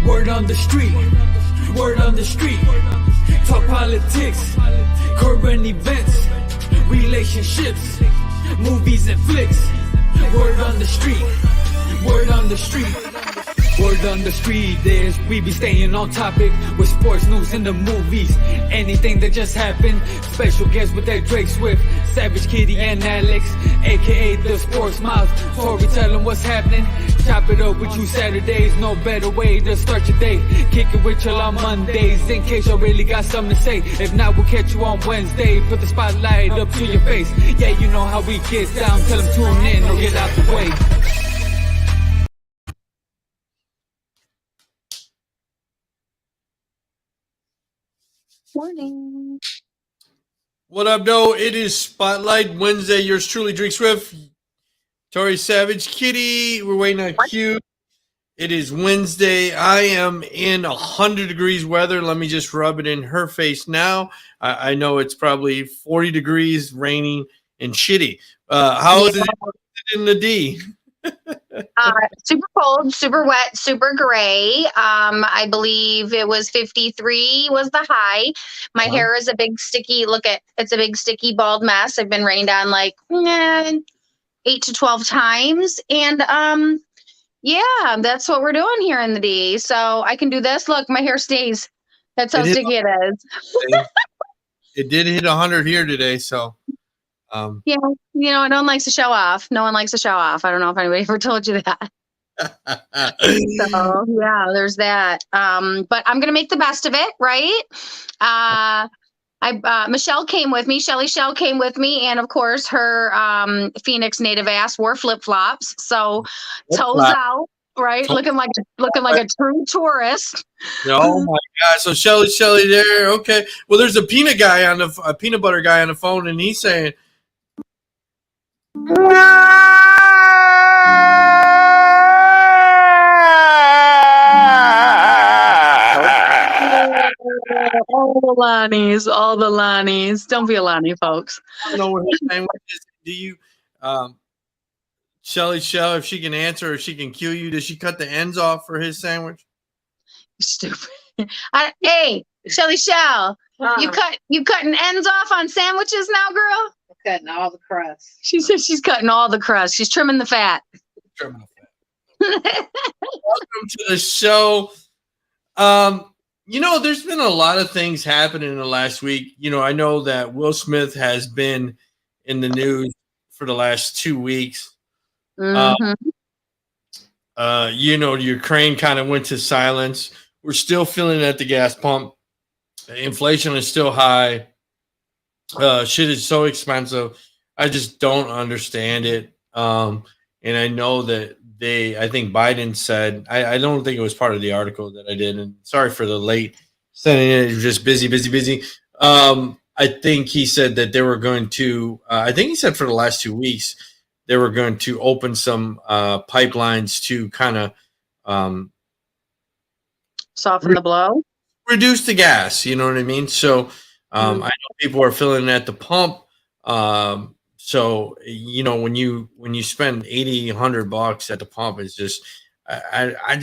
Word on the street, word on the street. Talk politics, current events, relationships, movies and flicks. Word on the street, word on the street. Word on the street is we be staying on topic with sports news and the movies. Anything that just happened. Special guests with that Drake Swift, Savage Kitty and Alex, aka the Sports Mouse. Storytelling what's happening. Chop it up with you Saturdays. No better way to start your day. Kick it with you on Mondays in case you really got something to say. If not, we'll catch you on Wednesday. Put the spotlight up to your face. Yeah, you know how we get down. Tell them tune in or get out the way. Morning. What up, though? It is Spotlight Wednesday. Yours truly, Drake Swift, Tori Savage, Kitty. We're waiting on Q. It is Wednesday. I am in 100 degrees weather. Let me just rub it in her face now. I know it's probably 40 degrees, raining, and shitty. How is it in the D? Super cold, super wet, super gray. I believe it was 53 was the high. My hair is a big sticky, it's a big sticky bald mess. I've been rained on like 8 to 12 times. And yeah, that's what we're doing here in the D. So I can do this. Look, my hair stays. That's how sticky it is. It did hit 100 here today, so yeah, you know, no one likes to show off. No one likes to show off. I don't know if anybody ever told you that. So yeah, there's that. But I'm gonna make the best of it, right? Michelle came with me. Shelly Shell came with me, and of course her Phoenix native ass wore flip flops. So toes out, right? Looking like a true tourist. Oh my God! So Shelly there. Okay. Well, there's a peanut butter guy on the phone, and he's saying. All the Lonnies. Don't be a Lonnie, folks. I don't know what his name is. Do you, Shelly Shell, if she can answer or she can cue you, does she cut the ends off for his sandwich? Stupid. Hey, Shelly Shell, you cutting ends off on sandwiches now, girl? I'm cutting all the crust. She says she's cutting all the crust. She's trimming the fat. Welcome to the show. You know, there's been a lot of things happening in the last week. You know, I know that Will Smith has been in the news for the last 2 weeks. Mm-hmm. You know, Ukraine kind of went to silence. We're still feeling it at the gas pump. Inflation is still high. Shit is so expensive. I just don't understand it. And I know that I think Biden said, I don't think it was part of the article that I did. And sorry for the late sending it. It was just busy. I think he said that they were going to, I think he said for the last 2 weeks, they were going to open some pipelines to kind of soften the blow, reduce the gas. You know what I mean? So I know people are filling it at the pump. So, you know, when you spend $80-$100 at the pump, it's just, I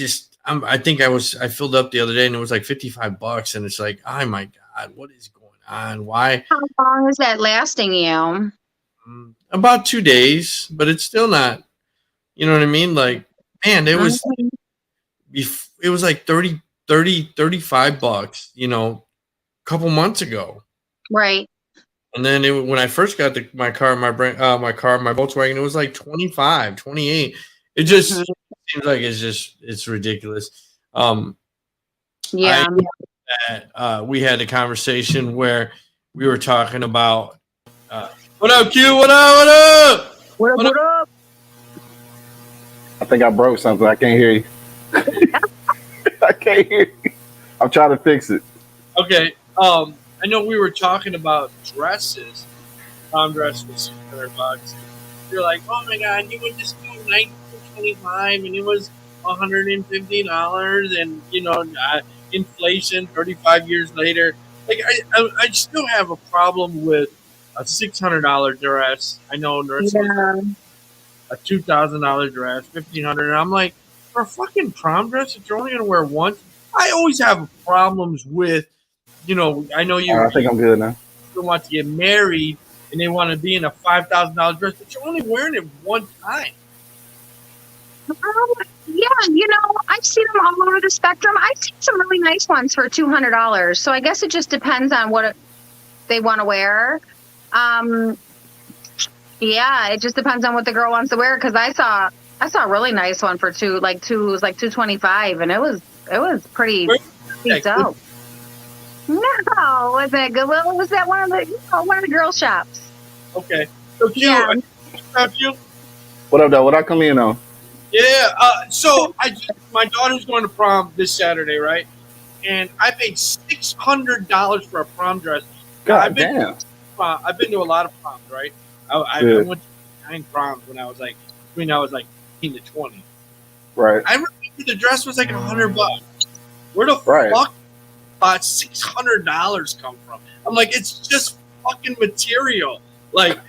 think I filled up the other day and it was like $55 and it's like, oh my God, what is going on? Why? How long is that lasting you? About 2 days, but it's still not, you know what I mean? Like, man, it was like $35, you know, a couple months ago. Right. And then when I first got my Volkswagen, it was like 25, 28. It just seems like it's ridiculous. Yeah. We had a conversation where we were talking about what up, Q? What up? What up? I think I broke something. I can't hear you. I can't hear you. I'm trying to fix it. Okay. I know we were talking about dresses. Prom dress was $600. You're like, oh my God, you went to school in 1925 and it was $150, and you know, inflation 35 years later. Like I still have a problem with a $600 dress. I know nurses, a $2,000 dress, $1,500, and I'm like, for a fucking prom dress that you're only gonna wear once, I always have problems with, I know you. I think I'm good now. You want to get married and they want to be in a $5,000 dress, but you're only wearing it one time. Yeah, I've seen them all over the spectrum. I've seen some really nice ones for $200. So I guess it just depends on what they want to wear. Yeah, it just depends on what the girl wants to wear. Because I saw a really nice one for it was like $225, and it was pretty dope. No, was that Goodwill? Was that one of the girl shops? Okay. So Q, Yeah. What up, though? What I come in on? Yeah. So my daughter's going to prom this Saturday, right? And I paid $600 for a prom dress. God damn. I've been to a lot of proms, right? I went to 9 proms when I was like 18 to 20. Right. I remember the dress was like $100. Where the fuck $600 come from? I'm like, it's just fucking material. Like,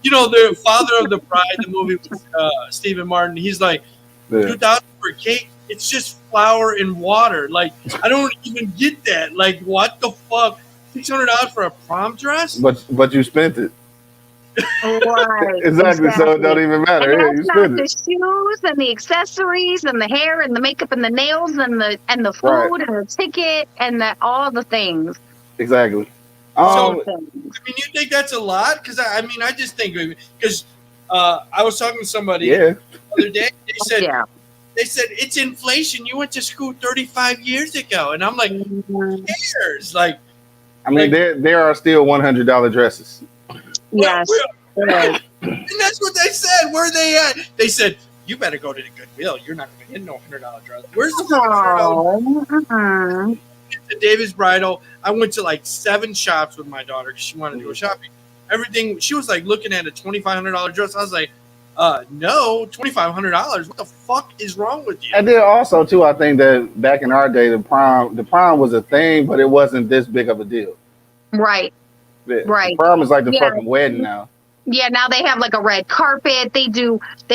the father of the bride, the movie with Stephen Martin, he's like, $2,000 for a cake, it's just flour and water. Like, I don't even get that. Like, what the fuck? $600 for a prom dress? But you spent it. Right. Exactly. So it don't even matter. And Yeah, that's you not spent the it. shoes and the accessories and the hair and the makeup and the nails and the food Right. and the ticket and all the things. Exactly. So, I mean, you think that's a lot? Because I just think because I was talking to somebody the other day. They said it's inflation. You went to school 35 years ago, and I'm like, who cares? Like, I mean, there are still $100 dresses. Yes. And that's what they said. Where are they at? They said, you better go to the Goodwill. You're not going to get no $100 dress. Where's the $100? To David's Bridal, I went to like 7 shops with my daughter because she wanted to go shopping. Everything, she was like looking at a $2,500 dress. I was like, no, $2,500. What the fuck is wrong with you? And then also too, I think that back in our day, the prom was a thing, but it wasn't this big of a deal. Right. The prom is like the fucking wedding now. Yeah, now they have like a red carpet. They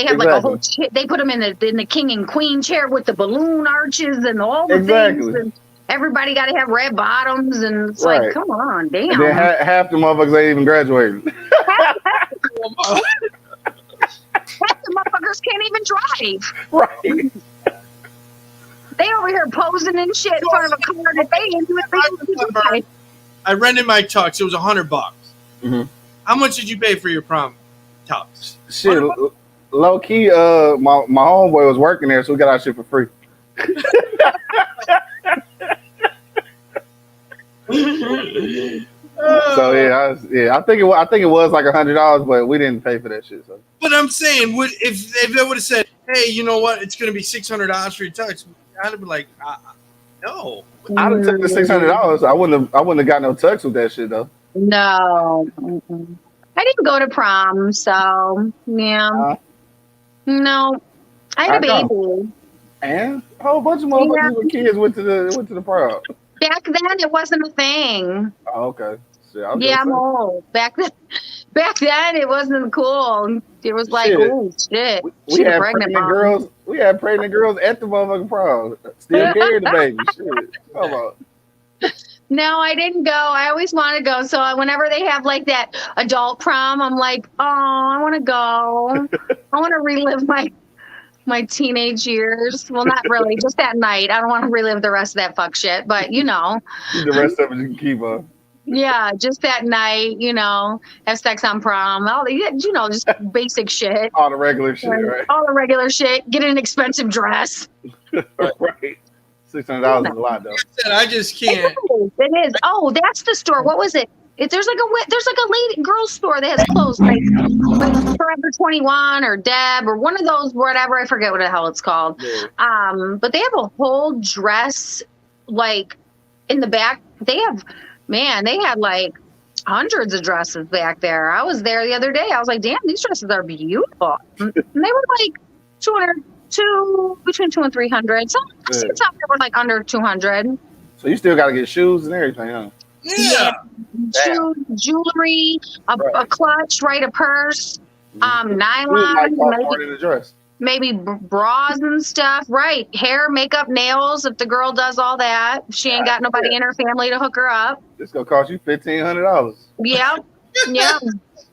have like a whole. They put them in the king and queen chair with the balloon arches and all the things. And everybody got to have red bottoms, and it's like, come on, damn. And then half the motherfuckers ain't even graduated. Half the motherfuckers can't even drive. Right. They over here posing and shit in front of a car that they ain't doing. I rented my tux. It was $100. Mm-hmm. How much did you pay for your prom tux? Shit, low key. My homeboy was working there, so we got our shit for free. So I think it was like $100, but we didn't pay for that shit. So. But I'm saying, if they would have said, "Hey, you know what? It's going to be $600 for your tux," I'd have been like, "No." I'd have took the $600. I wouldn't have got no tux with that shit though. No, I didn't go to prom, so yeah. No, I had a baby. And a whole bunch of motherfuckers with kids went to the prom. Back then, it wasn't a thing. Oh, okay. I'm old. Back then, it wasn't cool. It was like, oh shit. We had pregnant girls. We had pregnant girls at the motherfucking prom. Still carrying the baby. Shit. Come on. No, I didn't go. I always want to go. So whenever they have like that adult prom, I'm like, oh, I want to go. I want to relive my teenage years. Well, not really, just that night. I don't want to relive the rest of that fuck shit, but the rest of it you can keep on. Yeah, just that night, have sex on prom, all the, just basic shit. All the regular shit, right? All the regular shit. Get an expensive dress. Right. $600 is a lot, though. I just can't. It is. Oh, that's the store. What was it? There's like a lady girls store that has clothes like Forever 21 or Deb or one of those, whatever. I forget what the hell it's called. Yeah. But they have a whole dress like in the back. They had like hundreds of dresses back there. I was there the other day. I was like, damn, these dresses are beautiful. And they were like between 200 and 300. Some that were like under 200. So you still got to get shoes and everything, huh? Yeah. Shoes, jewelry, a clutch, right? A purse, nylon. More than a dress. maybe bras and stuff. Right. Hair, makeup, nails. If the girl does all that, if she ain't got nobody in her family to hook her up. It's gonna cost you $1,500. Yeah. Yeah.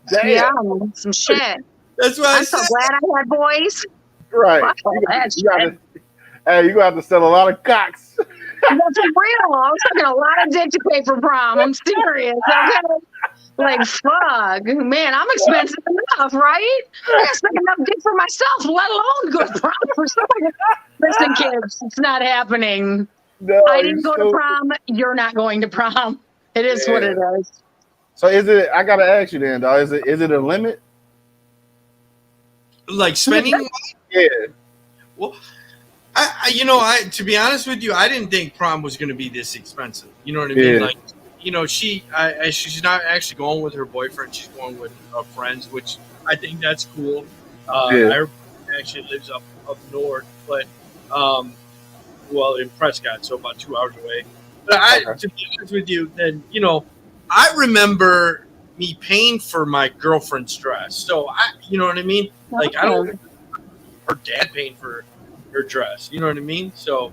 Damn. Yeah. Some shit. That's why I I'm so said. glad I had boys. Right. Fuck all that You gotta, shit. hey, you gonna have to sell a lot of cocks. That's real. I was taking a lot of dick to pay for prom. I'm serious. Okay. Like, fuck. Man, I'm expensive enough, right? I gotta spend enough dick for myself, let alone go to prom for somebody. Listen, kids, it's not happening. No, I didn't go to prom. You're not going to prom. It is what it is. So is it? I gotta ask you then, dog. Is it a limit? Like spending. Yeah. Well, I to be honest with you, I didn't think prom was going to be this expensive. You know what I mean? Yeah. Like, she's not actually going with her boyfriend. She's going with friends, which I think that's cool. I actually lives up north, but in Prescott, so about 2 hours away. But to be honest with you, then I remember me paying for my girlfriend's dress. So you know what I mean? Like I don't. Her dad paying for her dress. You know what I mean? So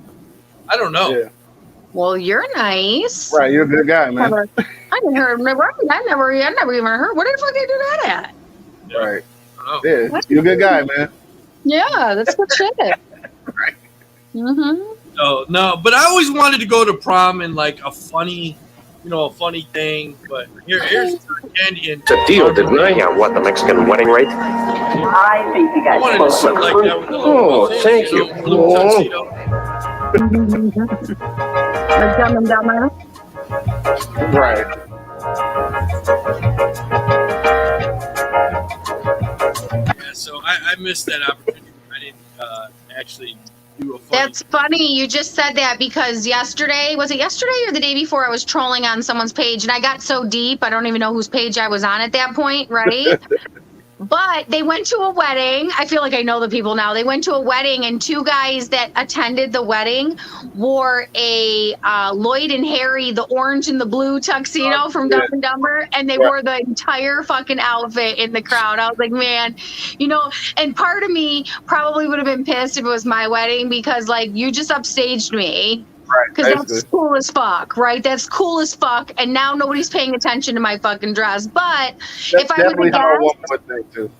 I don't know. Yeah. Well, you're nice. Right, you're a good guy, man. I never even heard. Where the fuck they do that at? Yeah. Right. I don't know. Yeah, you're a good guy, man. Yeah, that's good shit. Right. Mm-hmm. So no, but I always wanted to go to prom in like a funny thing. But here's Candy and It's a deal, didn't I? I want the Mexican wedding rate. I think you I guys wanted to sit like that with a little Oh, thank you. blue tuxedo. Like Dumb and Dumber. Right. Yeah, so I missed that opportunity. I didn't actually do a funny. That's funny. You just said that because was it yesterday or the day before? I was trolling on someone's page and I got so deep. I don't even know whose page I was on at that point, right? But they went to a wedding. I feel like I know the people now. They went to a wedding and two guys that attended the wedding wore a Lloyd and Harry, the orange and the blue tuxedo from Dumb and Dumber. And they wore the entire fucking outfit in the crowd. I was like, man, and part of me probably would have been pissed if it was my wedding because like you just upstaged me. Right. Because that's cool as fuck, right? That's cool as fuck. And now nobody's paying attention to my fucking dress. But if I was a guest,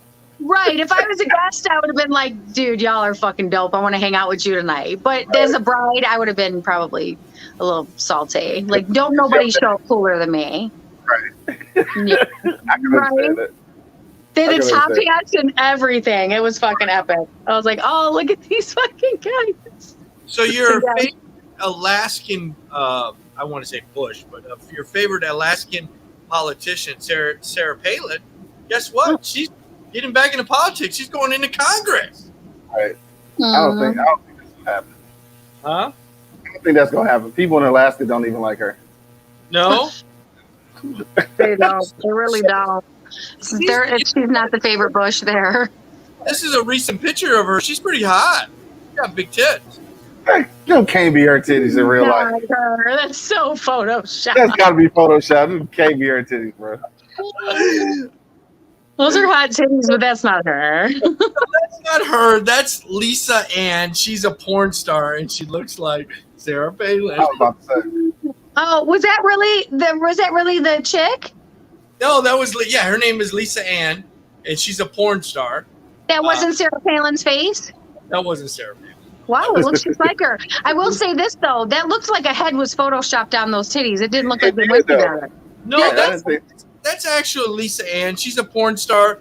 right, if I was a guest, I would have been like, dude, y'all are fucking dope. I want to hang out with you tonight. But as a bride, I would have been probably a little salty. Like, don't nobody show up cooler than me. Right. Yeah. I can understand it. They had a top hats and everything. It was fucking epic. I was like, oh, look at these fucking guys. So your favorite Alaskan, I want to say Bush, but your favorite Alaskan politician, Sarah Palin, guess what? She's getting back into politics. She's going into Congress. Right. I don't think that's gonna happen. Huh? I don't think that's gonna happen. People in Alaska don't even like her. No? They don't. They really don't. She's not the favorite Bush there. This is a recent picture of her. She's pretty hot. She's got big tits. Hey, can't be her titties in real life. That's so photoshopped. That's gotta be photoshopped. It can't be her titties, bro. Those are hot titties, but that's not her. That's not her. That's Lisa Ann. She's a porn star, and she looks like Sarah Palin. I was about to say. Oh, was that really the chick? No, that was her name is Lisa Ann, and she's a porn star. That wasn't Sarah Palin's face? That wasn't Sarah Palin. Wow, it looks just like her. I will say this though, that looks like a head was photoshopped on those titties. It didn't look like they went together. No, that's actually Lisa Ann. She's a porn star.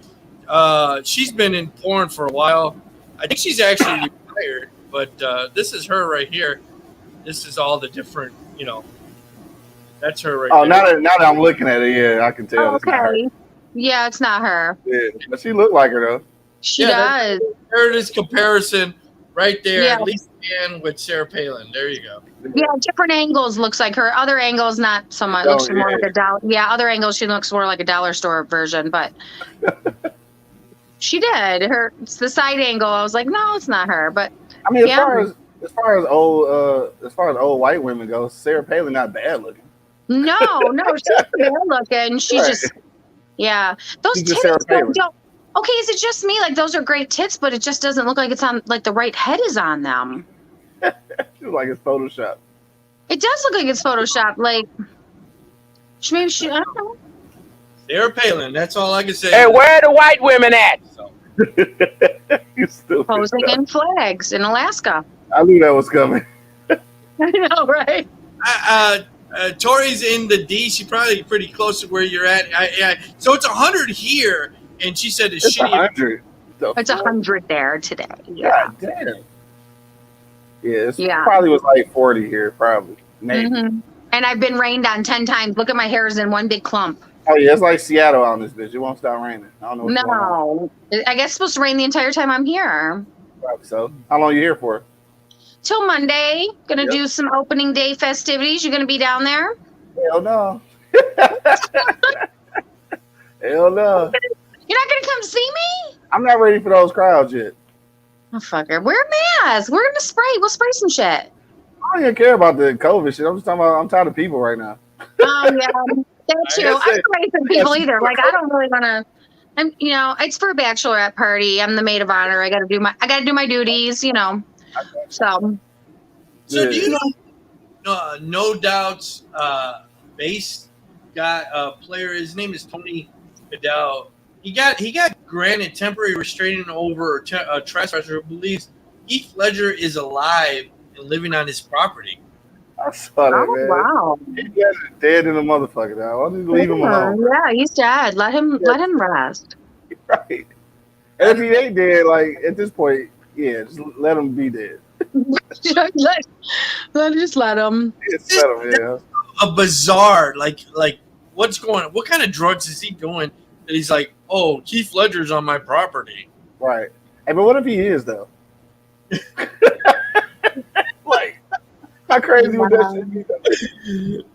She's been in porn for a while. I think she's actually retired, but this is her right here. This is all the different, that's her right Oh, there. now that I'm looking at it, yeah, I can tell. It's not her. Okay. Yeah, it's not her. Yeah, but she looked like her though. She does. There it is, comparison right there. Yeah. Lisa Ann with Sarah Palin. There you go. Yeah, different angles looks like her. Other angles, not so much. Looks more like a dollar. Yeah, other angles, she looks more like a dollar store version, but she did. It's the side angle. I was like, no, it's not her. But I mean, as far as old white women go, Sarah Palin not bad looking. no, she's good looking. She's Right. just, yeah. Those She's just Sarah titties Palin. Okay, is it just me? Like those are great tits, but it just doesn't look like it's on. Like the right head is on them. It's like it's Photoshop. It does look like it's Photoshop. Like maybe she. I don't know. Sarah Palin. That's all I can say. Hey, where are the white women at? You stupid. Posing in flags in Alaska. I knew that was coming. I know, right? Tori's in the D. She's probably pretty close to where you're at. So it's 100 here, and she said it's It's shitty. 100. It's 100 there today. Yeah. God damn. Yeah, probably was like 40 here, probably. Maybe. Mm-hmm. And I've been rained on 10 times. Look at my hair is in one big clump. Oh yeah, it's like Seattle on this bitch. It won't stop raining. I don't know what's going on. No, I guess it's supposed to rain the entire time I'm here. Probably so. How long you here for? Till Monday. Gonna do some opening day festivities. You gonna be down there? Hell no. Hell no. You're not gonna come see me? I'm not ready for those crowds yet. Oh, fucker. Wear a mask. We're gonna spray. We'll spray some shit. I don't even care about the COVID shit. I'm just talking about I'm tired of people right now. Oh, yeah. That too. I'm not ready for people either. Like, I don't really want to. It's for a bachelorette party. I'm the maid of honor. I gotta do my duties, So So do you know No Doubt's bass guy player? His name is Tony Cadell. He got granted temporary restraining over a trespasser who believes Heath Ledger is alive and living on his property. I saw that, man. Wow. He is dead in the motherfucker now. I'll just leave him alone. Yeah, he's dead. Let him rest. Right. And if he ain't dead, like at this point, yeah, just let him be dead. Just let him. Just let him, yeah. A bizarre, like what's going on? What kind of drugs is he doing that he's like, oh, Keith Ledger's on my property? Right. Hey, but what if he is though? Like, how crazy would that shit be?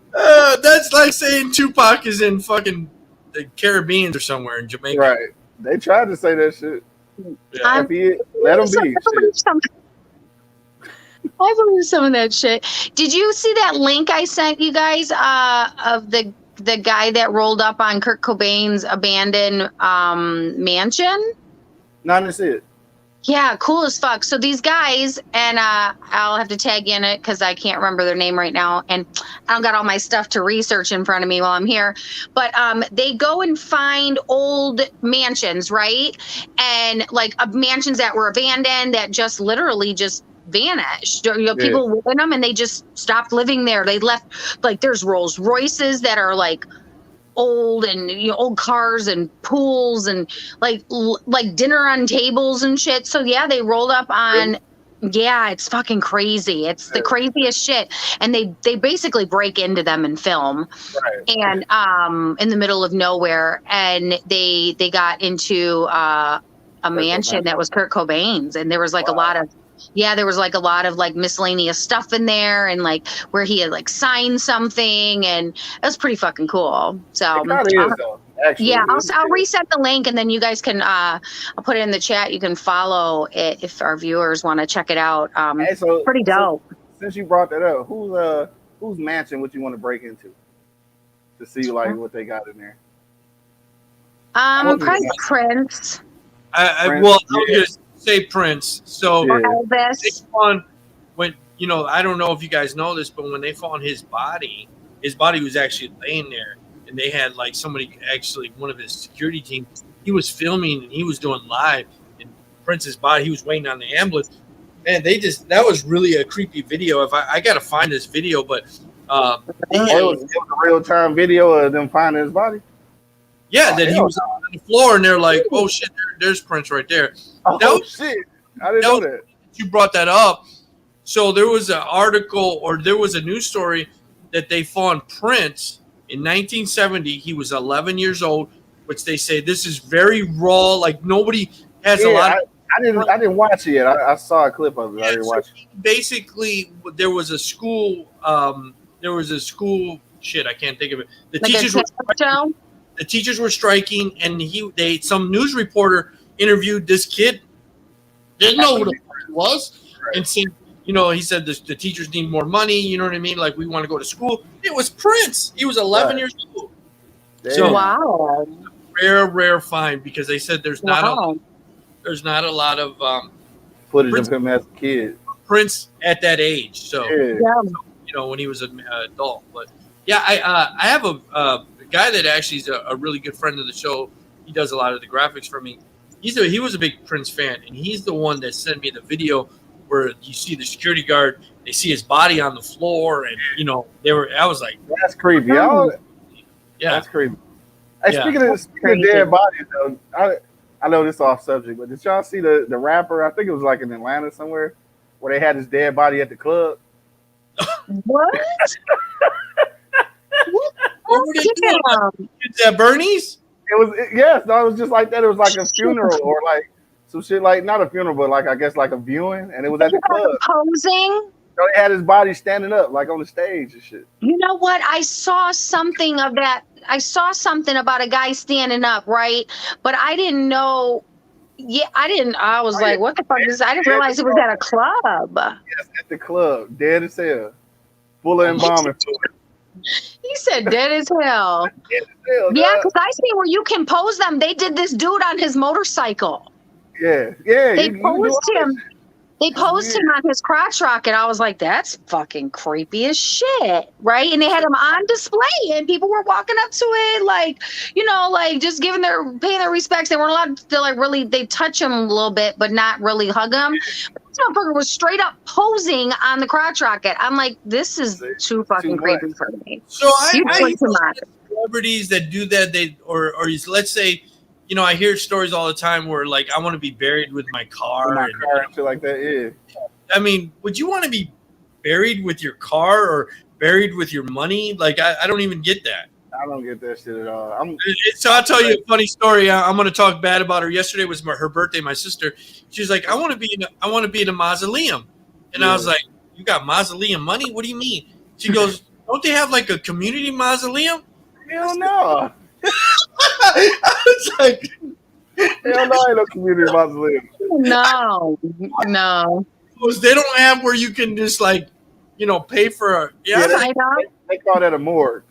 That's like saying Tupac is in fucking the Caribbean or somewhere in Jamaica. Right. They tried to say that shit. Yeah. If he, let him be. I believe some of that shit. Did you see that link I sent you guys of the guy that rolled up on Kurt Cobain's abandoned mansion? No, I didn't see it. Yeah, cool as fuck. So these guys, and I'll have to tag in it because I can't remember their name right now, and I don't got all my stuff to research in front of me while I'm here. But they go and find old mansions, right? And like mansions that were abandoned that just literally just vanished. People live in them and they just stopped living there. They left, like there's Rolls Royces that are like old and old cars and pools and like dinner on tables and shit. So yeah, they rolled up on. Yeah, it's fucking crazy. It's the craziest shit. And they basically break into them and film. Right. And in the middle of nowhere, and they got into a mansion that was Kurt Cobain's, and there was like a lot of like miscellaneous stuff in there, and like where he had like signed something, and it was pretty fucking cool. So yeah, I'll reset the link, and then you guys can I'll put it in the chat. You can follow it if our viewers want to check it out. Hey, pretty dope. Since you brought that up, whose mansion would you want to break into to see like what they got in there? Probably Prince. I was just say Prince. So Elvis. When I don't know if you guys know this, but when they found his body was actually laying there, and they had like somebody, actually one of his security team, he was filming and he was doing live in Prince's body. He was waiting on the ambulance, and that was really a creepy video. If I gotta find this video, but it was a real time video of them finding his body. Yeah, that he was on the floor, and they're like, "Oh shit, there's Prince right there." Oh shit, I didn't know that. You brought that up. So there was an article, or there was a news story that they found Prince in 1970. He was 11 years old, which they say this is very raw. Like nobody has a lot. I didn't watch it yet. I saw a clip of it. I didn't watch it. Basically, there was a school. Shit, I can't think of it. The teachers were striking, and some news reporter interviewed this kid. Didn't know who the fuck he was, and said, he said the teachers need more money. You know what I mean? Like, we want to go to school. It was Prince. He was 11 years old. Damn. So wow, rare find because they said there's not a lot of Footage Prince- of him as a kid. Prince at that age. So Yeah. you know, when he was an adult. But yeah, I have a guy that actually is a really good friend of the show. He does a lot of the graphics for me. He was a big Prince fan, and he's the one that sent me the video where you see the security guard. They see his body on the floor, and you know I was like, that's creepy. yeah, That's creepy. Hey, Yeah. speaking of dead bodies, though, I know this is off subject, but did y'all see the rapper? I think it was like in Atlanta somewhere, where they had his dead body at the club. What? What were they doing? Is that Bernie's? It was just like that. It was like a funeral or like some shit, like not a funeral, but like I guess like a viewing, and it was at the club. Posing. So they had his body standing up, like on the stage and shit. You know what? I saw something of that. I saw something about a guy standing up, right? But I didn't know. Yeah, I was like, what the fuck is this? I didn't realize it was at a club. Yes, at the club, dead as hell, full of embalming fluid. He said dead as hell. Dead as hell, Yeah, dog. because I see where you can pose them. They did this dude on his motorcycle. Yeah. They you do posed all that him. shit. They posed him on his crotch rocket. I was like, that's fucking creepy as shit, right? And they had him on display, and people were walking up to it, like, you know, like just paying their respects. They weren't allowed to like really. They touch him a little bit, but not really hug him. But this motherfucker was straight up posing on the crotch rocket. I'm like, this is too fucking creepy for me. So I Too much. celebrities that do that, let's say, you know, I hear stories all the time where like I want to be buried with my car. My car and shit like that. Yeah. I mean, would you want to be buried with your car or buried with your money? Like I don't even get that. I don't get that shit at all. So I'll tell you a funny story. I'm going to talk bad about her. Yesterday was her birthday. My sister, she was like, I want to be in a mausoleum, and I was like, you got mausoleum money? What do you mean? She goes, don't they have like a community mausoleum? Hell no. I was like, Hell no, ain't no community mausoleum. No. they don't have where you can just like, you know, pay for a I know. They call that a morgue.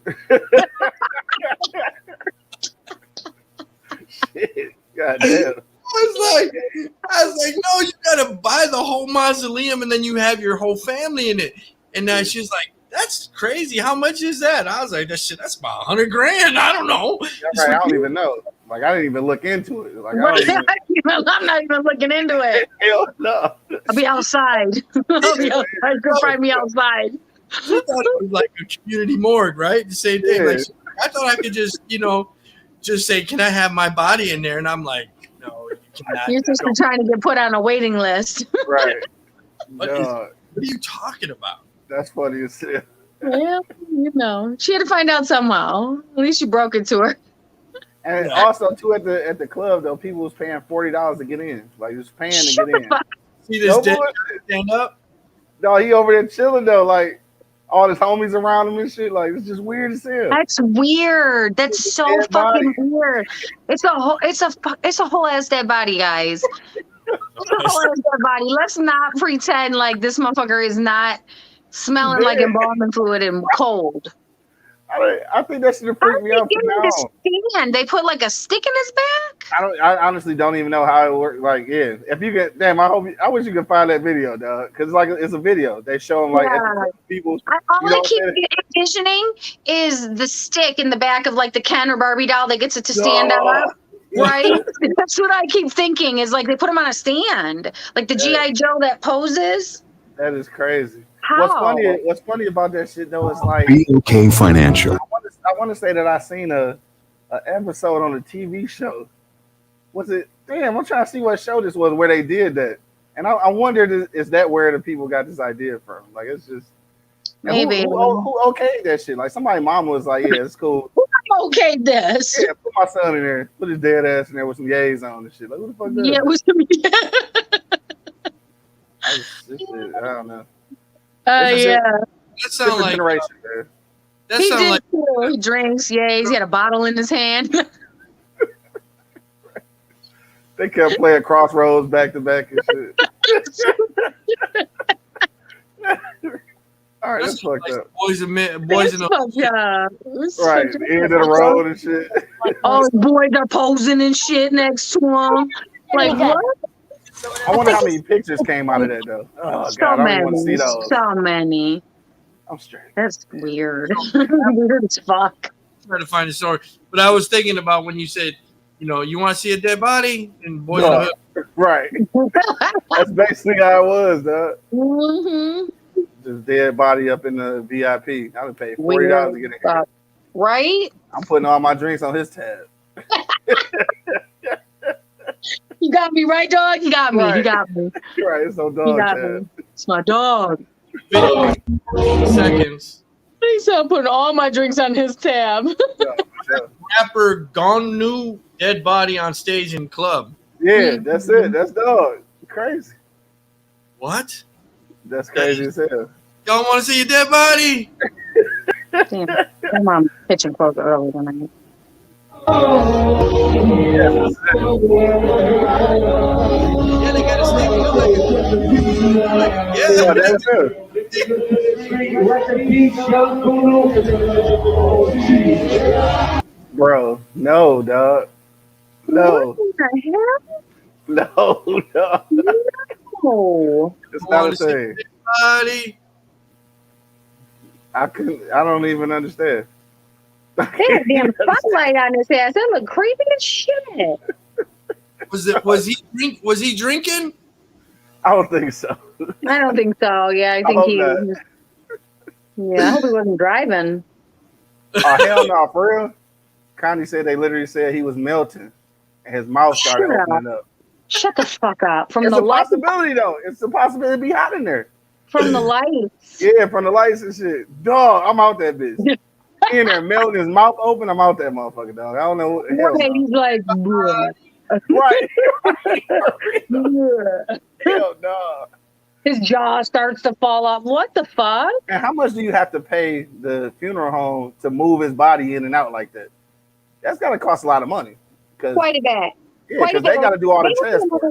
Shit. God damn. I was like, no, you gotta buy the whole mausoleum and then you have your whole family in it. And then she's like, that's crazy. How much is that? I was like, that's about $100,000. I don't know. Right, I don't even know. Like I didn't even look into it. Like I'm not even looking into it. hell no. I'll be outside. I'll be outside. Go find me outside. I thought it was like a community morgue, right? The same thing. Yeah. Like, I thought I could just, you know, just say, can I have my body in there? And I'm like, no, you cannot. You're just trying to get put on a waiting list. Right. What are you talking about? That's funny as hell. Well, you know, she had to find out somehow. At least you broke it to her. And also too at the club though, people was paying $40 to get in. Like just paying to get in. See this No dead bullshit. stand up? No, he over there chilling though, like all his homies around him and shit. Like it's just weird as hell. That's weird. That's so Dead fucking body. weird. It's a whole ass dead body, guys. It's a whole ass dead body. Let's not pretend like this motherfucker is not smelling like embalming fluid and cold. I think that should have freaked me out from now on. Stand. They put like a stick in his back. I honestly don't even know how it works. Like, yeah, if you get, damn, I wish you could find that video, dog, because like it's a video. They show them like people. All I keep envisioning is the stick in the back of like the Ken or Barbie doll that gets it to stand up. Right? That's what I keep thinking is like they put him on a stand, like the G.I. Joe that poses. That is crazy. How? What's funny about that shit though is like BOK Financial. I want to say that I seen a episode on a TV show. Was it? Damn, I'm trying to see what show this was where they did that, and I wondered is that where the people got this idea from? Like it's just Maybe who okayed that shit? Like somebody mama was like, yeah, it's cool. Okay, this. Yeah, put my son in there, put his dead ass in there with some yays on and shit. Like who the fuck does Yeah, it was. I don't know. Yeah. That sounds like generation, man. that He sounds did like too. He drinks, yays. He had a bottle in his hand. They kept playing Crossroads back to back and shit. All right, that's fucked up. boys in It's the fucked up. It's Right, fucked the end of up. the road and shit. Oh, boys are posing and shit next to him. Like, what? I wonder how many pictures came out of that though. Oh So God, I don't even want to see many. those. So many. I'm straight. That's weird. Weird as fuck. Trying to find the story, but I was thinking about when you said, you know, you want to see a dead body and boys in the hood. Right. That's basically how it was, dog. Mm-hmm. Just dead body up in the VIP. I would pay $40 to get in here. Right? I'm putting all my drinks on his tab. You got me, right, dog? You got me. Right. You got me. Right, it's no You dog got tab. me. It's my dog. Video 14 seconds. He said I'm putting all my drinks on his tab. Rapper gone new dead body on stage in club. Yeah, that's it. That's dog. Crazy. What? That's crazy as hell. Y'all want to see a dead body? Damn. My mom pitching close early tonight. Yeah, that's it. Yeah, they got to stay Yeah, yeah. that's it. Bro, no, dog. No, What the hell? no, dog. No. It's not Want the to see a same. dead body? I don't even understand. They had a damn spotlight on his ass. That look creepy as shit. Was he drinking? I don't think so. I don't think so. Yeah, I think hope he. not. Yeah, I hope he wasn't driving. Oh, hell no, for real. Kanye said they literally said he was melting and his mouth started Shut opening up. Shut the fuck up. From It's the a lights. possibility though. It's a possibility to be hot in there. From the lights. Yeah, from the lights and shit. Dog, I'm out that bitch. In there melting, his mouth open, I'm out that motherfucker, dog. I don't know what the hell. Right, he's like, bruh. Right. Bruh. Hell no. His jaw starts to fall off. What the fuck? And how much do you have to pay the funeral home to move his body in and out like that? That's gotta cost a lot of money. Quite a bit. Yeah, because they gotta do all the transport.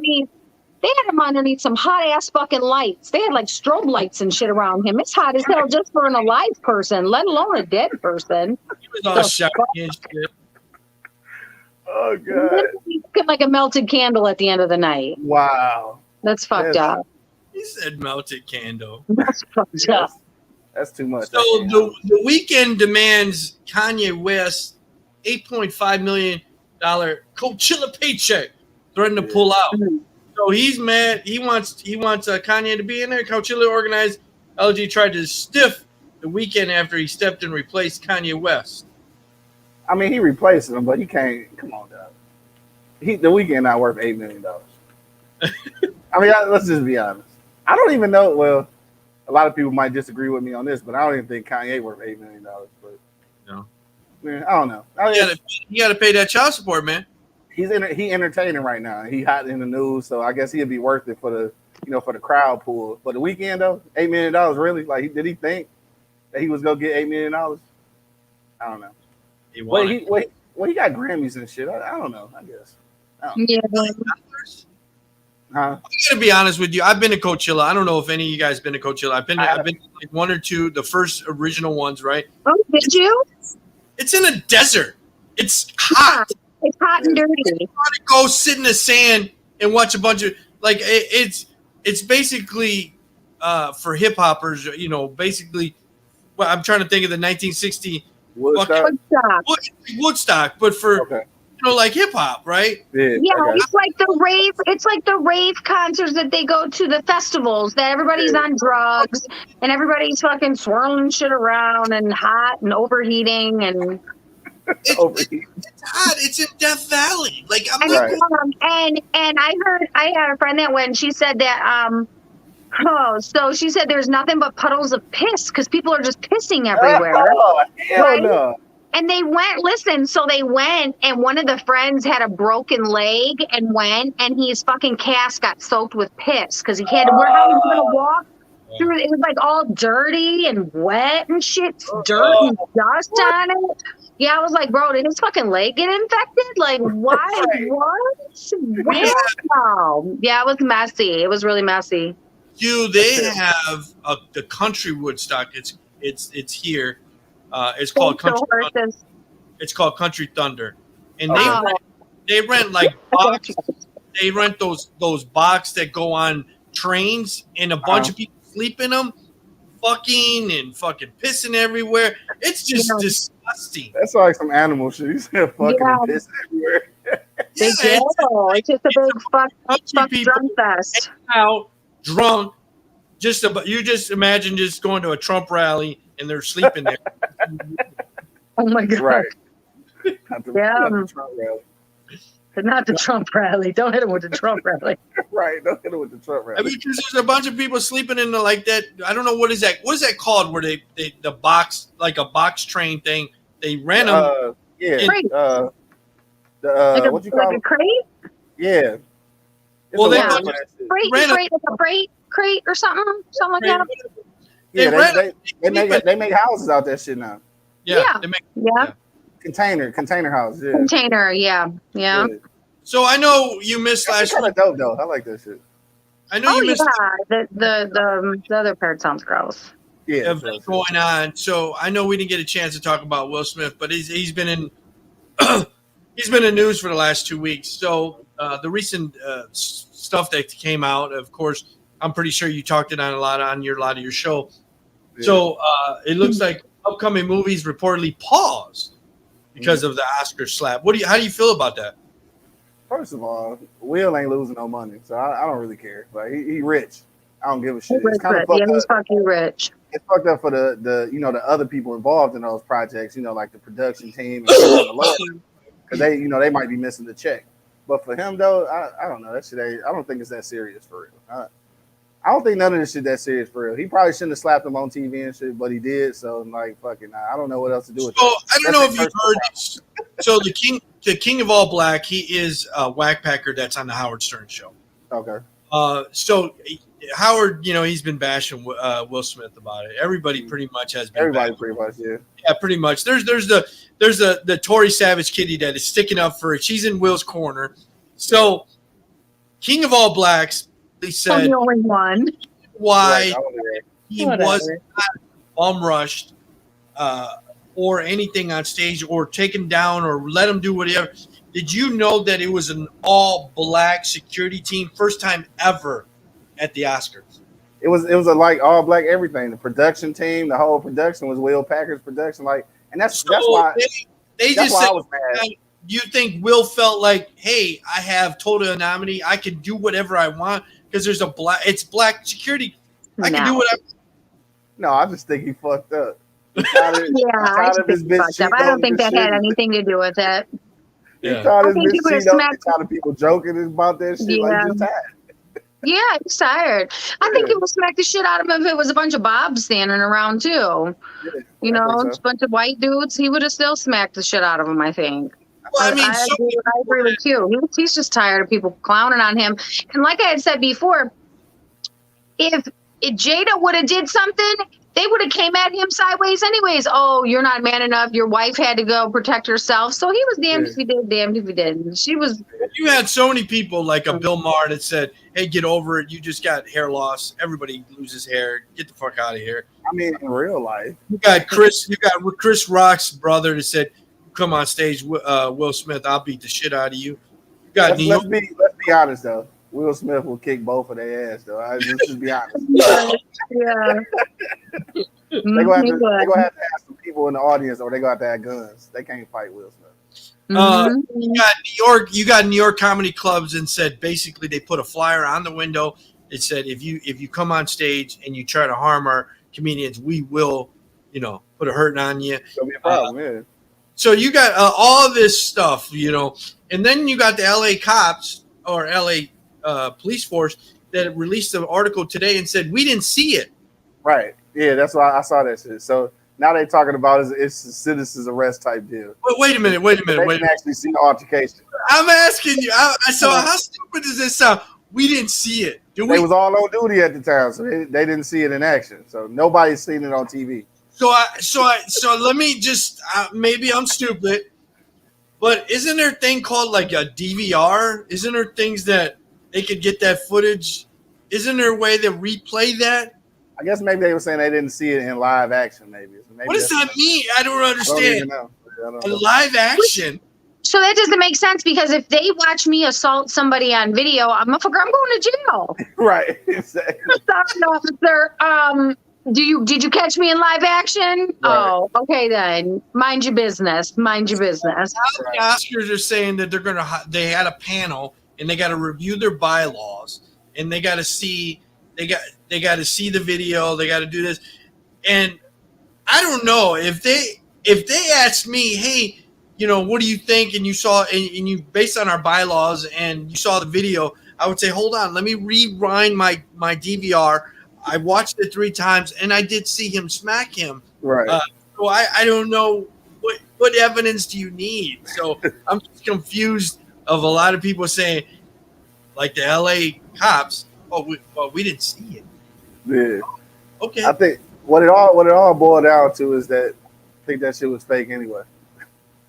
They had him underneath some hot ass fucking lights. They had like strobe lights and shit around him. It's hot as hell just for an alive person, let alone a dead person. He was all shiny and shit. Oh god. Looking like a melted candle at the end of the night. Wow. That's fucked up. He said melted candle. That's fucked up. That's too much. So the weekend demands Kanye West $8.5 million Coachella paycheck, threatened to pull out. So he's mad. He wants Kanye to be in there. Coachella organized. LG tried to stiff the weekend after he stepped in and replaced Kanye West. I mean, he replaced him, but he can't. Come on, dog. The weekend not worth $8 million. I mean, let's just be honest. I don't even know. Well, a lot of people might disagree with me on this, but I don't even think Kanye worth $8 million. But No. man, I don't know. You got to pay that child support, man. He entertaining right now. He hot in the news, so I guess he'd be worth it for the crowd pool. But the weekend though, $8 million really? Like, did he think that he was gonna get $8 million? I don't know. He got Grammys and shit. I don't know. I guess. Yeah. Huh? I'm gonna be honest with you. I've been to Coachella. I don't know if any of you guys been to Coachella. I've been to like one or two, the first original ones, right? Oh, did you? It's in a desert. It's hot. It's hot and dirty. You want to go sit in the sand and watch a bunch of like it's basically for hip hoppers. You know, basically. Well, I'm trying to think of the 1960 Woodstock, but for like hip hop, right? Yeah, it's like the rave. It's like the rave concerts that they go to, the festivals that everybody's on drugs and everybody's fucking swirling shit around and hot and overheating and. It's hot. It's in Death Valley. Like I'm and I had a friend that went. She said that so she said there's nothing but puddles of piss because people are just pissing everywhere. Oh, hell no. And they went, so they went, and one of the friends had a broken leg and went, and his fucking cast got soaked with piss because he had to work out. He was going to walk through it. It was like all dirty and wet and shit, dirt and dust on it. Yeah, I was like, bro, did his fucking leg get infected? Like, why? What? Wow. Yeah, it was messy. It was really messy. Dude, they have the country Woodstock. It's here. It's called Country Thunder. It's called Country Thunder. and they rent like box. They rent those box that go on trains, and a bunch of people sleep in them, fucking pissing everywhere. It's just disgusting. That's like some animal shit. You said fucking and piss everywhere. It's just a big fuck drunk fest. Out drunk, you just imagine just going to a Trump rally and they're sleeping there. Oh my god! Right. Not the Trump rally. Not the Trump rally. Don't hit him with the Trump rally. Right. Don't hit him with the Trump rally. I mean, because there's a bunch of people sleeping in the like that. I don't know what is that. What is that called? Where the box, like a box train thing, they rent them. Crate. What you call a crate? Yeah. Well, they crate or something like that. Yeah, they make houses out that shit now. Yeah. Container house. Yeah. Container. Yeah. So I know you missed last week. Kind of dope though. I like that shit. I know you missed. The other part sounds gross. Yeah, going on. So I know we didn't get a chance to talk about Will Smith, but he's been in he's been in news for the last 2 weeks. So the recent stuff that came out, of course, I'm pretty sure you talked it on a lot of your show. Yeah. So it looks like upcoming movies reportedly paused because of the Oscar slap. How do you feel about that? First of all, Will ain't losing no money, so I don't really care. Like he rich. I don't give a shit. It's kind of he's fucking rich. It's fucked up for the the other people involved in those projects, like the production team and because they might be missing the check. But for him though, I don't know. That shit I don't think it's that serious for real. I don't think none of this shit that serious for real. He probably shouldn't have slapped him on TV and shit, but he did. So like, fucking, I don't know what else to do with it. I don't know if you've heard this. So the king of all black, he is a whackpacker that's on the Howard Stern show. Okay. So Howard, he's been bashing Will Smith about it. Everybody pretty much has been. Everybody pretty much, yeah. Yeah, pretty much. There's the Tory Savage kitty that is sticking up for it. She's in Will's corner. So king of all blacks. They said the only one. Why he was not bum rushed or anything on stage or taken down or let him do whatever. Did you know that it was an all black security team, first time ever at the Oscars? It was a like all black everything. The production team, the whole production was Will Packer's production. Like, and that's why they that's just why said, I was mad. You think Will felt like, hey, I have total anonymity. I can do whatever I want. Because it's black security. I can do whatever. No, I just think he fucked up. I think he fucked up. I don't think that had anything to do with it. Yeah. He thought his bitch cheat up. He tired of people joking about that shit. Yeah. Like, he's tired. Yeah, he's tired. I think he would smack the shit out of him if it was a bunch of bobs standing around too. Yeah, a bunch of white dudes. He would have still smacked the shit out of him, I think. Well, I agree with you. He's just tired of people clowning on him. And like I had said before, if Jada would have did something, they would have came at him sideways anyways. Oh, you're not man enough. Your wife had to go protect herself. So he was damned if he did, damned if he didn't. She was. You had so many people like a Bill Maher that said, hey, get over it. You just got hair loss. Everybody loses hair. Get the fuck out of here. I mean, in real life. You got Chris Rock's brother that said, come on stage, Will Smith, I'll beat the shit out of you. Let's be honest though. Will Smith will kick both of their ass though. Let's just be honest. Yeah. They're gonna have to have some people in the audience, or they gonna have to have guns. They can't fight Will Smith. You got New York comedy clubs and said basically they put a flyer on the window. It said if you come on stage and you try to harm our comedians, we will, put a hurting on you. It'll be a problem, yeah. So you got all this stuff, and then you got the LA cops or LA police force that released an article today and said we didn't see it. Right. Yeah, that's why I saw that shit. So now they're talking about it's a citizen's arrest type deal. Wait a minute. They can actually see the altercation. I'm asking you. So how stupid does this sound? We didn't see it. They was all on duty at the time, so they didn't see it in action. So nobody's seen it on TV. So let me just maybe I'm stupid, but isn't there a thing called like a DVR? Isn't there things that they could get that footage? Isn't there a way to replay that? I guess maybe they were saying they didn't see it in live action. Maybe what does that mean? I don't understand. I don't in live action. So that doesn't make sense because if they watch me assault somebody on video, I'm going to jail. Right. Exactly. Sorry, officer. Did you catch me in live action? Right. Oh, okay then. Mind your business. Mind your business. Now the Oscars are saying that they had a panel and they got to review their bylaws and they got to see they got to see the video. They got to do this, and I don't know if they asked me, hey, what do you think? And you saw and you based on our bylaws and you saw the video, I would say, hold on, let me rewind my DVR. I watched it 3 times, and I did see him smack him. Right. So I don't know what evidence do you need. So I'm just confused of a lot of people saying, like the LA cops, we didn't see it. Yeah. Okay. I think what it all boiled down to is that I think that shit was fake anyway.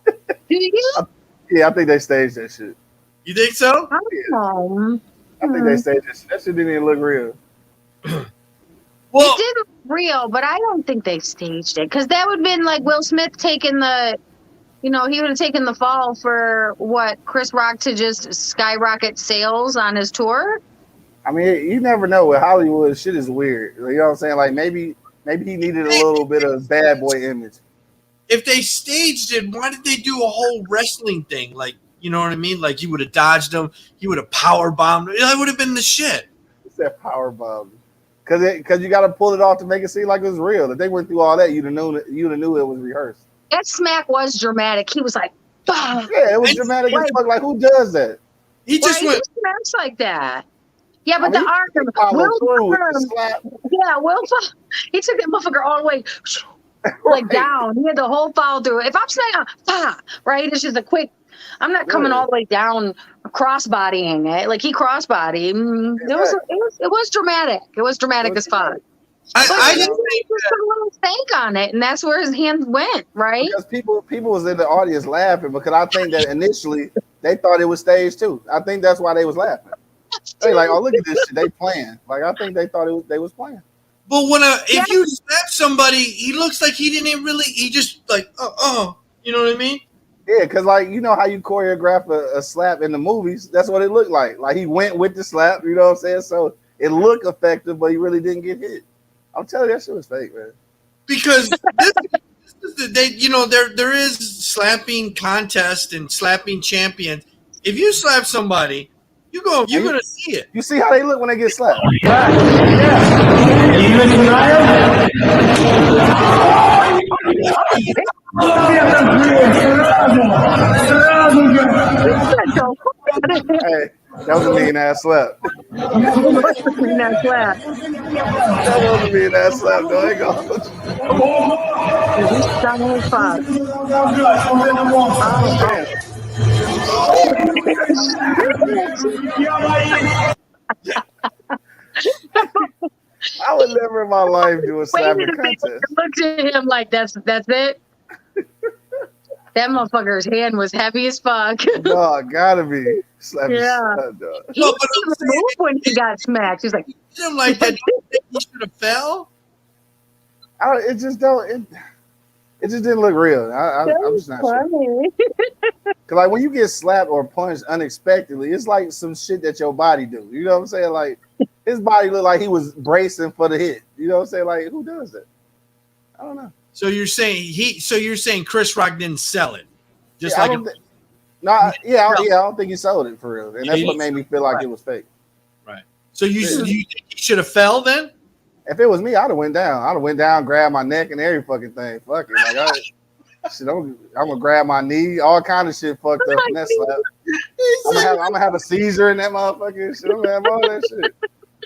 Do you? Yeah, I think they staged that shit. You think so? I think they staged that shit. That shit didn't even look real. Well, It did look real, but I don't think they staged it because that would have been like Will Smith taking the, he would have taken the fall for what Chris Rock to just skyrocket sales on his tour. I mean, you never know with Hollywood. Shit is weird. You know what I'm saying? Like maybe he needed a little bit of bad boy image. if they staged it, why did they do a whole wrestling thing? Like, you know what I mean? Like he would have dodged them, he would have power bombed. That would have been the shit. It's that power bomb. Because you got to pull it off to make it seem like it was real. If they went through all that, you'd have knew it was rehearsed. That smack was dramatic. He was like, bah! Yeah, it was dramatic as fuck. Like, who does that? He just Right? went. He smacks like that. Yeah, but I mean, the arm, he followed Will through with the Ferm, slap. yeah, he took that motherfucker all the way, like Right. down. He had the whole follow through. If I'm saying, right, it's just a quick. I'm not coming all the way down, crossbodying it. Like he crossbodied. It was dramatic. It was dramatic as fuck. But I he didn't just think put a little stank on it, and that's where his hand went, right? Because people was in the audience laughing because I think that initially they thought it was staged too. I think that's why they was laughing. They like, oh, look at this shit. They playing. Like I think they thought they was playing. But if you slap somebody, he looks like he didn't really. He just like, you know what I mean? Yeah, because like you know how you choreograph a slap in the movies. That's what it looked like. Like he went with the slap. You know what I'm saying? So it looked effective, but he really didn't get hit. I'm telling you, that shit was fake, man. Because there is slapping contest and slapping champions. If you slap somebody, you're gonna see it. You see how they look when they get slapped. Hey, that was a mean ass slap. That was a mean ass slap. There you go. I would never in my life do a slapping contest. Looked at him like that's it. That motherfucker's hand was heavy as fuck. No, gotta be slapping. Yeah. Slap, dog. He didn't even move when he got smacked. He was like, Hit him like that. He should have fell. It just didn't look real. I'm just not sure. Cause like when you get slapped or punched unexpectedly, it's like some shit that your body do. You know what I'm saying? Like his body looked like he was bracing for the hit. You know what I'm saying? Like who does that? I don't know. So you're saying Chris Rock didn't sell it, just Yeah, like I don't think he sold it for real, and that's what made me feel like it was fake. right. So you think he should have fell then? If it was me, I'd have went down. I'd have went down, grabbed my neck and every fucking thing. Fuck it, like I'm gonna grab my knee, all kind of shit fucked up in that slap. I'm gonna have a seizure in that motherfucking shit. I'm gonna have all that shit.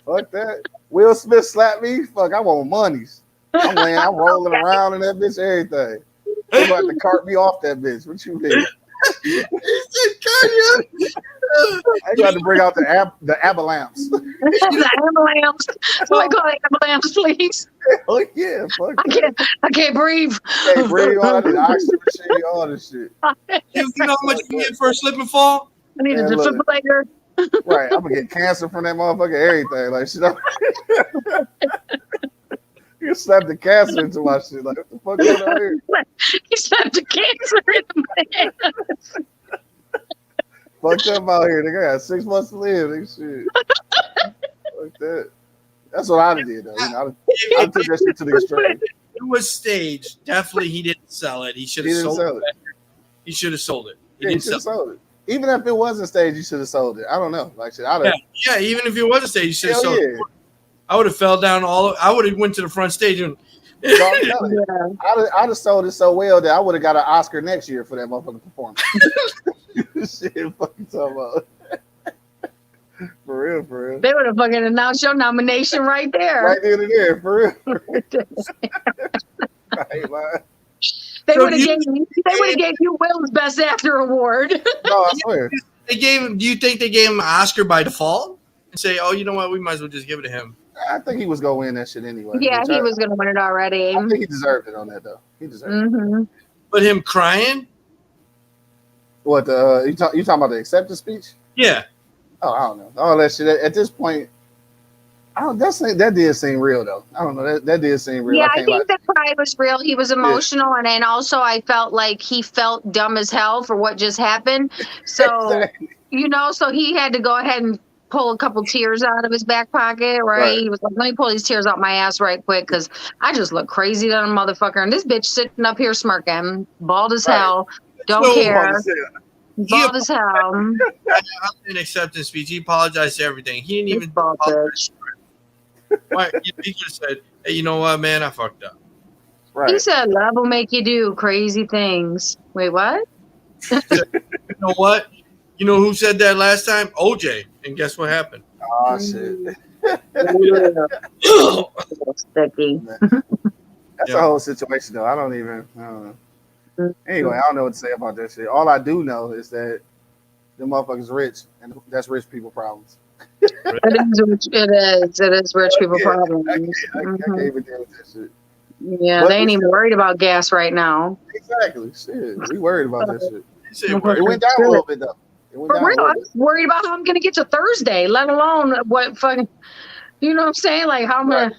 Fuck that. Will Smith slapped me. Fuck, I want monies. I'm rolling around in that bitch, everything. They're about to cart me off that bitch. What you mean? I got to bring out the avalanche. the ambulance. Somebody call the ambulance, please. Oh yeah, fuck. I can't breathe. Can't breathe, all that oxygen machine, all this shit. You know how much you get for a slip and fall? I need a Man, look. defibrillator. Right, I'm gonna get cancer from that motherfucker. Everything, like shit. You slapped the cancer into my shit. Like what the fuck going on here? He slapped a cancer in the man. Fucked up out here. They got 6 months to live. They shit. Fuck that. That's what I did though. I took that shit to the extreme. It was staged. Definitely, he didn't sell it. He should have sold it. He should have sold it. He didn't sell sold it. Even if it wasn't staged, you should have sold it. I don't know. Like shit, yeah. Even if it wasn't staged, you should have sold it. I would have fell down I would have went to the front stage and. I'd have sold it so well that I would have got an Oscar next year for that motherfucking performance. Shit, fucking talking about. For real. They would have fucking announced your nomination right there. Right there, for real. I ain't lying. They would have gave you Will's Best Actor award. No, I swear. Do you think they gave him an Oscar by default and say, "Oh, you know what? We might as well just give it to him"? I think he was gonna win that shit anyway. Yeah, he was gonna win it already. I think he deserved it on that though. He deserved it. But him crying? What you talking about the acceptance speech? Yeah. Oh, I don't know. All that shit at this point. That did seem real though. I don't know. That did seem real. Yeah, I think the cry was real. He was emotional, and then also I felt like he felt dumb as hell for what just happened. So exactly. So he had to go ahead and pull a couple tears out of his back pocket, right? He was like, "Let me pull these tears out my ass right quick, because I just look crazy to a motherfucker." And this bitch sitting up here smirking, bald as hell, don't care. Bald as hell. An acceptance speech. He apologized to everything. He didn't even apologize. Right? He could have said, "Hey, you know what, man? I fucked up." Right. He said, "Love will make you do crazy things." Wait, what? You know what? You know who said that last time? OJ. And guess what happened? Oh shit. Sticky. That's a whole situation though. I don't know. Anyway, I don't know what to say about that shit. All I do know is that the motherfuckers rich, and that's rich people problems. It is rich people problems. I can't even deal with that shit. Yeah, they ain't even worried about gas right now. Exactly. Shit. We worried about that shit. It went down a little bit though. For real, I'm worried about how I'm gonna get to Thursday, let alone what fucking, you know what I'm saying? Like how I'm gonna,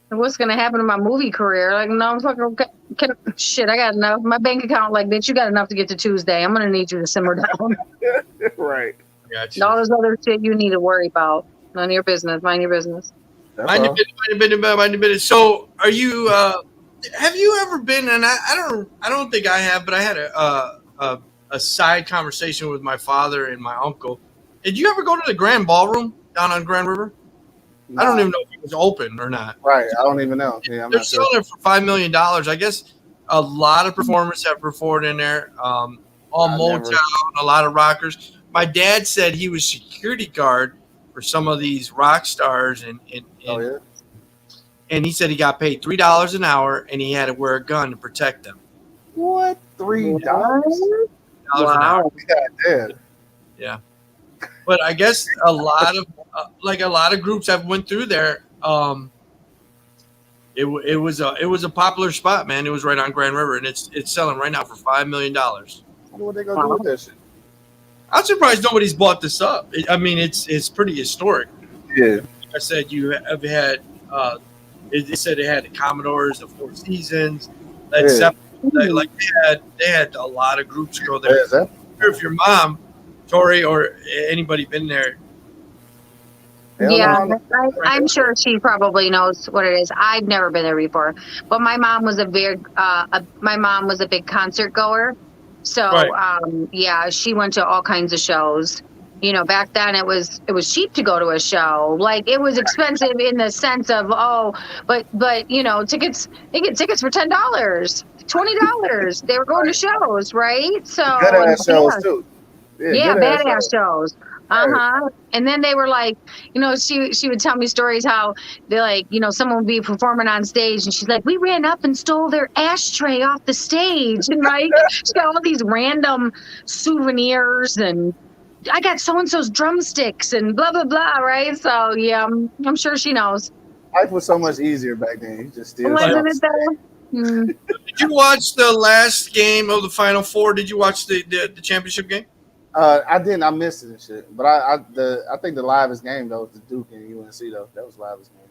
what's gonna happen to my movie career? Like, no, I'm fucking shit. I got enough. My bank account, like, bitch, you got enough to get to Tuesday. I'm gonna need you to simmer down. Right. Gotcha. All this other shit you need to worry about. None of your business. Mind your business. Mind your business. So, are you? Have you ever been? And I don't think I have, but I had a side conversation with my father and my uncle. Did you ever go to the Grande Ballroom down on Grand River? No. I don't even know if it was open or not. Right. I don't even know. Yeah, they're selling it for $5 million. I guess a lot of performers have performed in there. All Motown, a lot of rockers. My dad said he was security guard for some of these rock stars, and he said he got paid $3 an hour, and he had to wear a gun to protect them. What? $3? Wow. Yeah. But I guess a lot of groups have went through there. It was a popular spot, man. It was right on Grand River, and it's selling right now for $5 million. I wonder what they gonna do with that shit. I'm surprised nobody's bought this up. It's pretty historic. Yeah. Like I said, you have had. It said it had the Commodores, the Four Seasons, Led Zeppelin. Like they had a lot of groups go there. Yeah, if your mom, Tori, or anybody been there. Yeah, I'm sure she probably knows what it is. I've never been there before, but my mom was a big concert goer. So she went to all kinds of shows. You know, back then it was cheap to go to a show. Like, it was expensive in the sense of but you know, tickets, they get tickets for $10, $20. They were going to shows, right? So good ass shows too. Yeah, badass shows. And then they were like, you know, she would tell me stories how they, like, you know, someone would be performing on stage and she's like, we ran up and stole their ashtray off the stage, and like she got all these random souvenirs, and I got so and so's drumsticks and blah blah blah, right? So yeah, I'm sure she knows. Life was so much easier back then. You just still wasn't it though? Did you watch the last game of the Final Four? Did you watch the championship game? I didn't. I missed it and shit. But I think the livest game though was the Duke and UNC though. That was the livest game.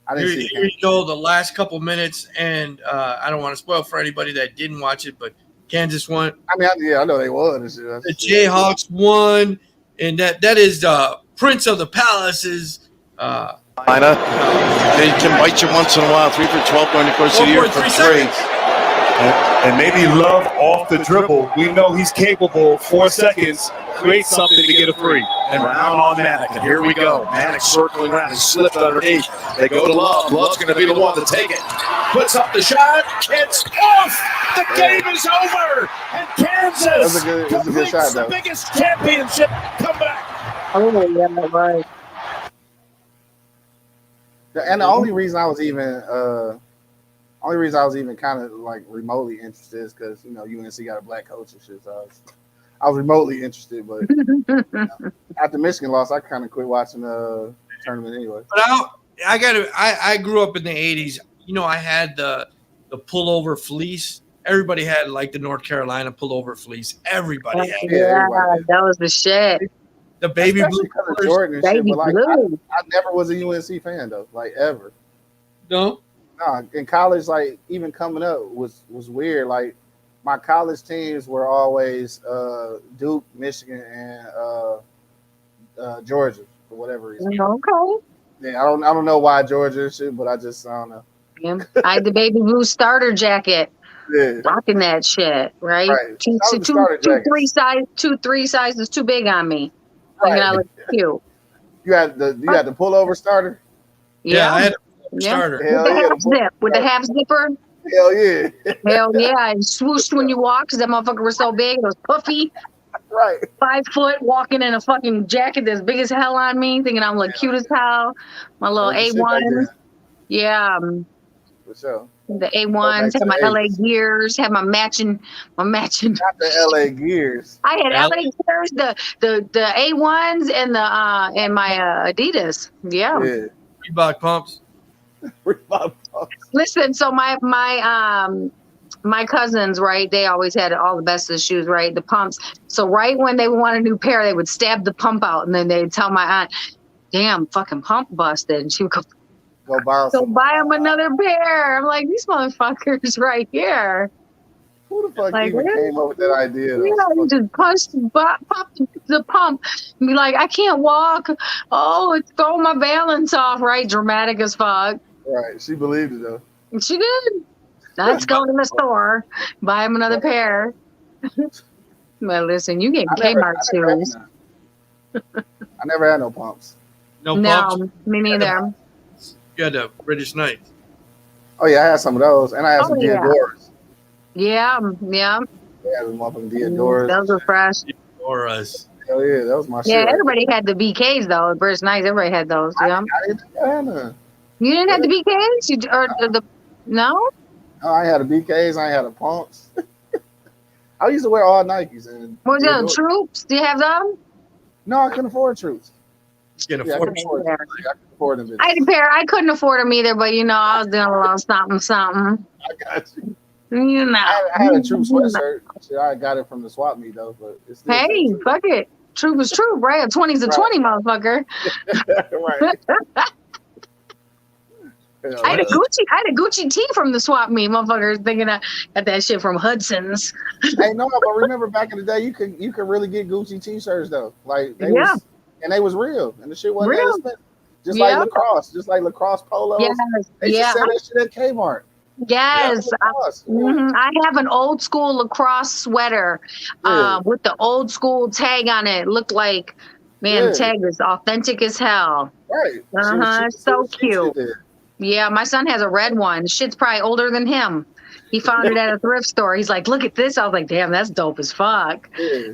I didn't see it. Here you go, the last couple minutes, and I don't want to spoil for anybody that didn't watch it, but Kansas won. I mean, I know they won. And shit. The Jayhawks won, and that is the Prince of the Palaces. They can bite you once in a while. 3 for 12 during the course of the year for 3. And maybe Love off the dribble. We know he's capable. 4 seconds, create something to get a free. And round on Manic. And here we go. Manic circling around and slipped underneath. They go to Love. Love's going to be the one to take it. Puts up the shot. It's off. The game is over. And Kansas good shot, the biggest championship comeback. Oh, yeah, right. And the only reason I was even kind of like remotely interested is because UNC got a black coach and shit. So I was remotely interested, but after Michigan lost, I kind of quit watching the tournament anyway. But I grew up in the 80s. I had the pullover fleece. Everybody had like the North Carolina pullover fleece. Everybody had it. Yeah, that was the shit. The baby blue because of Jordan and shit, Baby but like blue. I never was a UNC fan though, like ever. No. No, in college, like even coming up was weird. Like my college teams were always Duke, Michigan, and Georgia for whatever reason. Okay. Yeah, I don't know why Georgia and shit, but I don't know. Yeah. I had the baby blue starter jacket. Yeah, Rocking that shit, right? Right. Two, That was the starter jacket. 3 sizes too big on me. Right. Thinking I look cute. You had the pullover starter. Yeah, I had a Yeah. starter. Hell With the yeah, half zip, with the half zipper. Hell yeah, Hell yeah, and swooshed when you walk because that motherfucker was so big. It was puffy, right. 5 foot, walking in a fucking jacket that's big as hell on me, thinking I'm like cute as hell. My little That's the shit back A1s. then, Yeah, for sure. the A1s, had my the LA gears, had my matching. Not the LA Gears. I had LA LA gears, the A1s, and my Adidas. Yeah. Yeah. Reebok pumps. Listen, so my cousins, right? They always had all the best of the shoes, right? The pumps. So right when they want a new pair, they would stab the pump out, and then they'd tell my aunt, "Damn, fucking pump busted," and she would go Go buy them another pair. I'm like, these motherfuckers right here. Who the fuck Like, even really? came up with that idea? Though? You know, you just pop the pump and be like, I can't walk. Oh, it's throwing my balance off, right? Dramatic as fuck. Right. She believed it though. And she did. Let's go to the store, buy him another pair. Well, listen, you get Kmart shoes. I never had no pumps. No pumps. No, me neither. You had the British Knights. Oh yeah, I had some of those, and I had some yeah. Diodoras. Yeah. I had the motherfucking Diodoras. Those were fresh. Or us. Hell yeah, that was my shit. Yeah, everybody had the BKs though. The British Knights, everybody had those. Yeah. I didn't have none. You didn't have the BKs? No? Oh, I had the BKs. I had the pumps. I used to wear all Nikes. And What was it? Troops? Do you have them? No, I couldn't afford Troops. You can Yeah, I afford couldn't afford them. I couldn't afford them. I had a pair. I couldn't afford them either, but I was doing a little something. I got you. You know. I had a Troop sweatshirt. Shit, I got it from the swap meet though, but it's still Hey, fuck it. Troop is troop, right? A 20's a 20, motherfucker. right. I had a Gucci tee from the swap meet, motherfuckers thinking I got that shit from Hudson's. Hey, no, but remember back in the day, you could really get Gucci t-shirts though. Like they was real, and the shit wasn't that expensive. Just like lacrosse polos. Yes, They should sell that shit at Kmart. Yes, I have an old school lacrosse sweater with the old school tag on it. It looked like, the tag is authentic as hell. Right. So cute. Yeah, my son has a red one. Shit's probably older than him. He found it at a thrift store. He's like, look at this. I was like, damn, that's dope as fuck.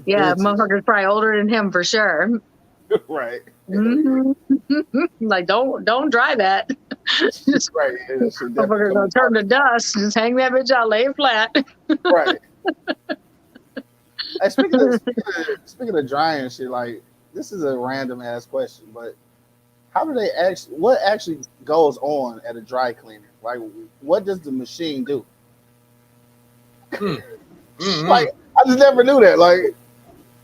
Yeah, motherfucker's probably older than him for sure. Right. Like, don't dry that. Just right. Motherfucker's gonna turn to dust. Just hang that bitch out, lay it flat. Right. Hey, speaking of drying shit, like this is a random ass question, but how do they what actually goes on at a dry cleaner? Like, what does the machine do? Like, I just never knew that. Like,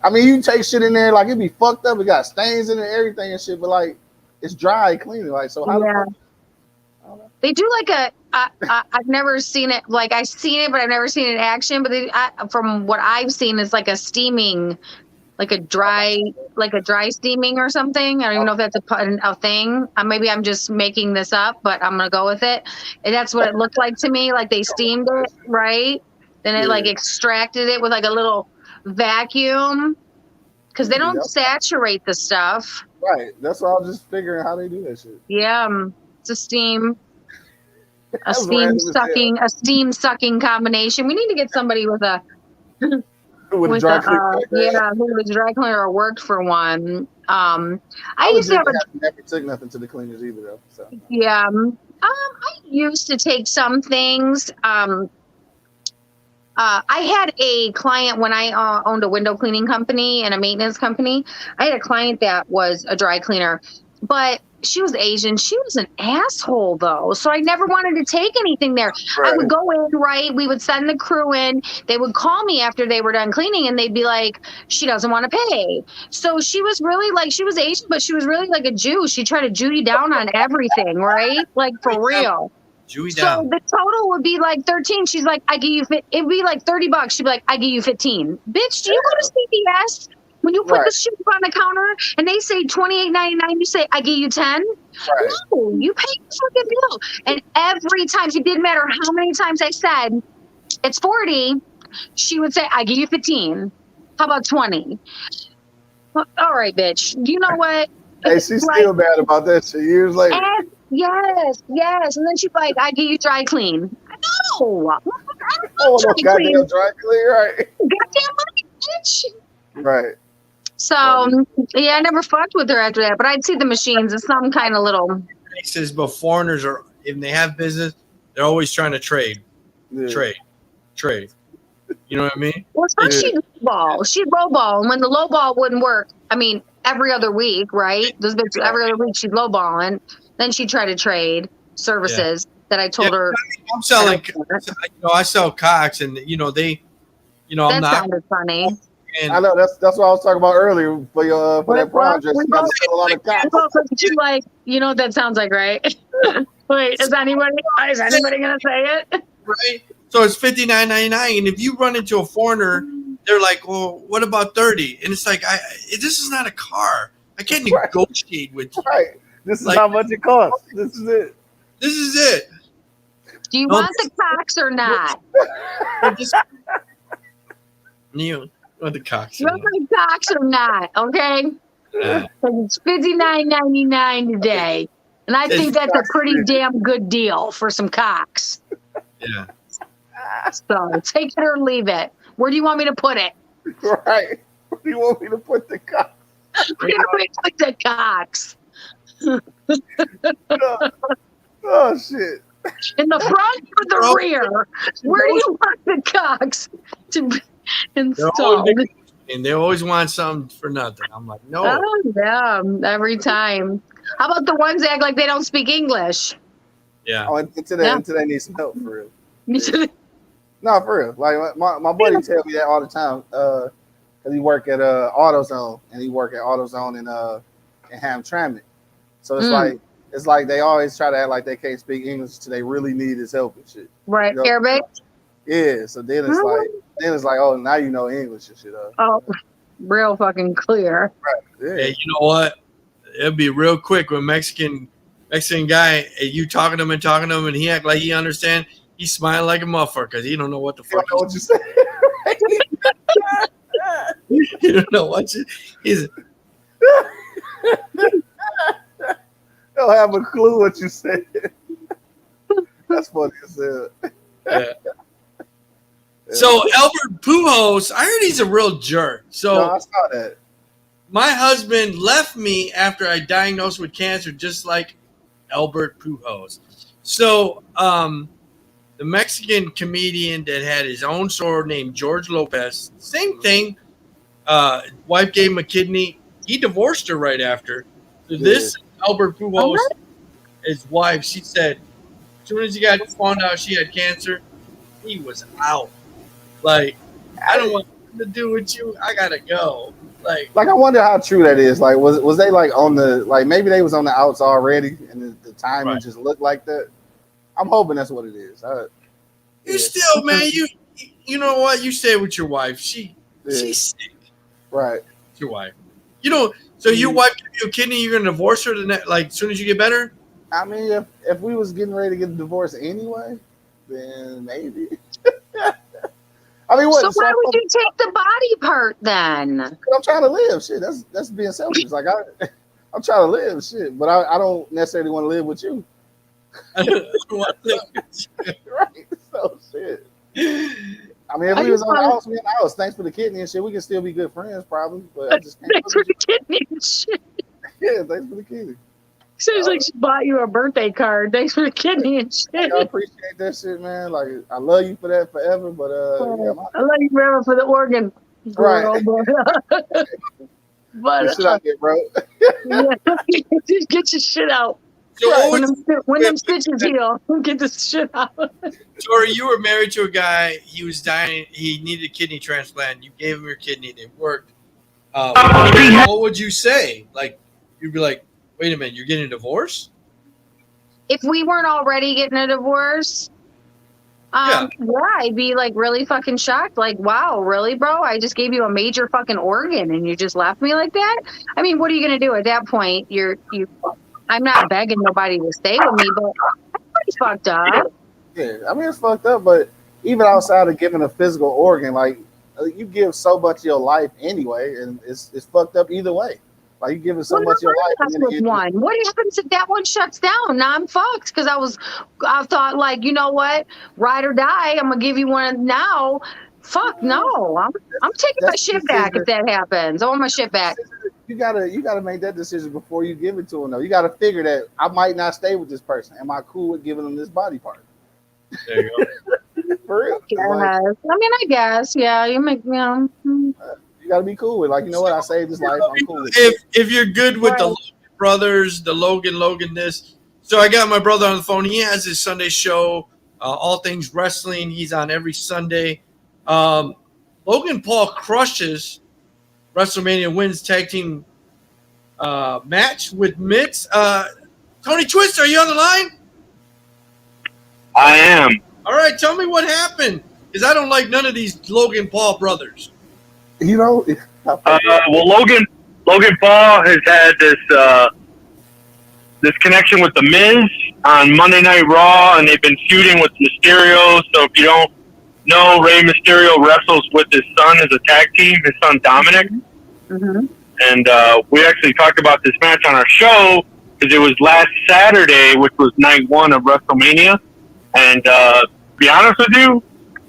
I mean, you take shit in there, like it be fucked up, it got stains in it, everything and shit, but like it's dry cleaning. Like, so how the fuck? They do like I've never seen it. Like I've seen it, but I've never seen it in action. But from what I've seen, it's like a steaming, like a dry steaming or something. I don't even know if that's a thing. Maybe I'm just making this up, but I'm gonna go with it. And that's what it looked like to me. Like they steamed it, right? Then it like extracted it with like a little vacuum, because they don't saturate the stuff. Right. That's why I was just figuring how they do that shit. Yeah, it's a steam sucking combination. We need to get somebody with a with dry cleaner. who was a dry cleaner or worked for one. I used to have never took nothing to the cleaners either though. So. Yeah. I used to take some things. I had a client when I owned a window cleaning company and a maintenance company. I had a client that was a dry cleaner, but she was Asian. She was an asshole though. So I never wanted to take anything there. Right. I would go in, right? We would send the crew in. They would call me after they were done cleaning and they'd be like, she doesn't want to pay. So she was really like, she was Asian, but she was really like a Jew. She tried to Jew you down on everything, right? Like for real. Jewy so down. The total would be like 13. She's like, I give you, it'd be like $30. She'd be like, I give you 15. Bitch, do you go to CVS? When you put the shit on the counter and they say $28.99, you say, I give you 10? Right. No, you pay the fucking bill. And every time, it didn't matter how many times I said, it's 40, she would say, I give you 15. How about 20? Well, all right, bitch. You know what? Hey, she's still mad about that shit years later. Yes. And then she's like, I give you dry clean. No. I don't goddamn dry clean, right? Goddamn money, bitch. Right. So, I never fucked with her after that, but I'd see the machines as some kind of little. He says, but foreigners are, if they have business, they're always trying to trade. Trade. You know what I mean? Well, she'd lowball. And when the lowball wouldn't work, I mean, every other week, right? Those bitches, every other week she'd lowball. And then she'd try to trade services that I told her. I'm selling, I sell cocks and, they, I'm not. That sounded funny. And I know that's what I was talking about earlier for your for that project. You got a lot of cocks. Like, what that sounds like, right? Wait, is anybody gonna say it? Right. So it's $59.99, and if you run into a foreigner, they're like, "Well, what about 30?" And it's like, this is not a car. I can't negotiate with you. Right. This is how much it costs. This is it. Do you want the cocks or not? The cocks. You want the cocks or not? Okay. It's $59.99 today, and I think that's a pretty damn good deal for some cocks. Yeah. So take it or leave it. Where do you want me to put it? Right. Where do you want me to put the cocks? Where do you want me to put the cocks? Oh shit. In the front or the rear? Where do you want the cocks to be installed? And they always want something for nothing. I'm like, no. Oh, yeah, every time. How about the ones that act like they don't speak English? Yeah. Oh, until they need some help, for real. No, for real. Like my buddy tell me that all the time. Cause he work at AutoZone and he work at AutoZone in Hamtramck. So it's like they always try to act like they can't speak English until they really need his help and shit. Right, Arabic. Yeah. So then it's like, oh, now you know English and shit. Oh, real fucking clear. Right. Yeah. Hey, you know what? It'll be real quick when Mexican guy, you talking to him, and he act like he understand. He smile like a motherfucker because he don't know what the fuck. You know what you say? You don't know what he's. Don't have a clue what you said. That's funny as hell. Yeah. So Albert Pujols, I heard he's a real jerk. So no, I saw that. My husband left me after I diagnosed with cancer, just like Albert Pujols. So the Mexican comedian that had his own store named George Lopez, same thing. Wife gave him a kidney. He divorced her right after. So this Albert Pujols, his wife, she said, as soon as he found out she had cancer, he was out. Like, I don't want nothing to do with you. I gotta go. Like I wonder how true that is. Like, was they like on the maybe they was on the outs already, and the timing just looked like that. I'm hoping that's what it is. You still, man. You know what? You stay with your wife. She's sick. Right. It's your wife. You know. So your wife give you a kidney. You're gonna divorce her as soon as you get better. I mean, if we was getting ready to get a divorce anyway, then maybe. I mean, what? So why would you take the body part then? I'm trying to live. Shit, that's being selfish. Like I'm trying to live. Shit, but I don't necessarily want to live with you. Right. So shit. I mean, if we was on the house, we in the house. Thanks for the kidney and shit. We can still be good friends, probably. But I just can't. Thanks for the kidney and shit. Yeah, thanks for the kidney. Seems like she bought you a birthday card. Thanks for the kidney and shit. I appreciate that shit, man. Like, I love you for that forever. But I love you forever for the organ. Right. But get shit out there, bro. just get your shit out. So when them stitches heal, get this shit out. Tori, you were married to a guy. He was dying. He needed a kidney transplant. You gave him your kidney. It worked. What would you say? Like, you'd be like, wait a minute, you're getting a divorce? If we weren't already getting a divorce, yeah, I'd be like really fucking shocked. Like, wow, really, bro? I just gave you a major fucking organ and you just left me like that? I mean, what are you gonna do at that point? I'm not begging nobody to stay with me, but that's pretty fucked up. Yeah, I mean, it's fucked up, but even outside of giving a physical organ, like, you give so much of your life anyway, and it's fucked up either way. Like, you giving so much of your life. And then one. What happens if that one shuts down? Now I'm fucked because I thought, like, you know what, ride or die. I'm gonna give you one now. Fuck no, I'm taking my shit back if that happens. I want my shit back. You gotta make that decision before you give it to him. Though you gotta figure that I might not stay with this person. Am I cool with giving them this body part? There you go. For real. I mean, I guess, yeah. You gotta be cool with, like, you know what? I saved this life. I'm cool with it. If you're good with the Logan brothers, the Logan this. So I got my brother on the phone. He has his Sunday show, All Things Wrestling. He's on every Sunday. Logan Paul crushes WrestleMania, wins tag team match with Mitts. Tony Twist, are you on the line? I am. All right, tell me what happened, because I don't like none of these Logan Paul brothers. You know, well, Logan Paul has had this connection with The Miz on Monday Night Raw, and they've been feuding with Mysterio. So if you don't know, Rey Mysterio wrestles with his son as a tag team, his son Dominic. Mm-hmm. And we actually talked about this match on our show because it was last Saturday, which was night one of WrestleMania. And to be honest with you,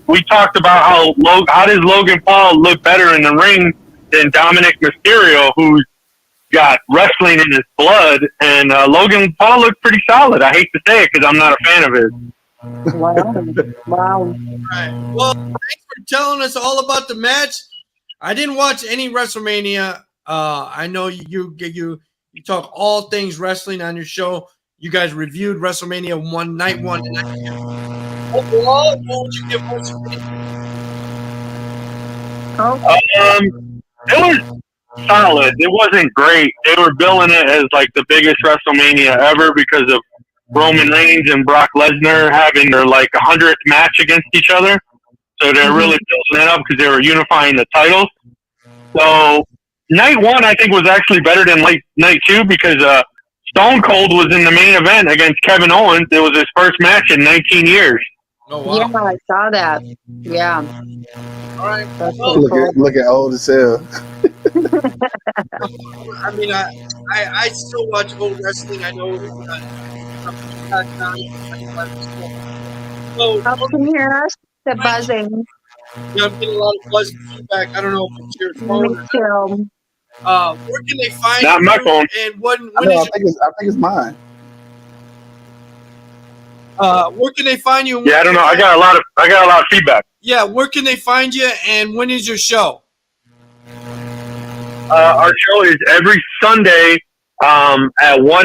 we talked about how does Logan Paul look better in the ring than Dominic Mysterio, who's got wrestling in his blood. And Logan Paul looked pretty solid. I hate to say it because I'm not a fan of his. Wow. All right. Well, thanks for telling us all about the match. I didn't watch any WrestleMania. I know you talk all things wrestling on your show. You guys reviewed WrestleMania night one. Overall, what would you give WrestleMania? It was solid. It wasn't great. They were billing it as like the biggest WrestleMania ever because of Roman Reigns and Brock Lesnar having their like 100th match against each other. So they're really building it up because they were unifying the titles. So night one, I think, was actually better than night two because Stone Cold was in the main event against Kevin Owens. It was his first match in 19 years. Oh, wow. Yeah, I saw that. Yeah. All right. Look at old as hell. I mean, I still watch old wrestling. I know. Can you hear us? The buzzing. Yeah, I'm getting a lot of buzzing feedback. I don't know if it's your phone. Me too. Where can they find Not you? my phone. And when I think it's mine. where can they find you? Yeah, I don't know. I got a lot of feedback. Yeah, where can they find you? And when is your show? Our show is every Sunday at 1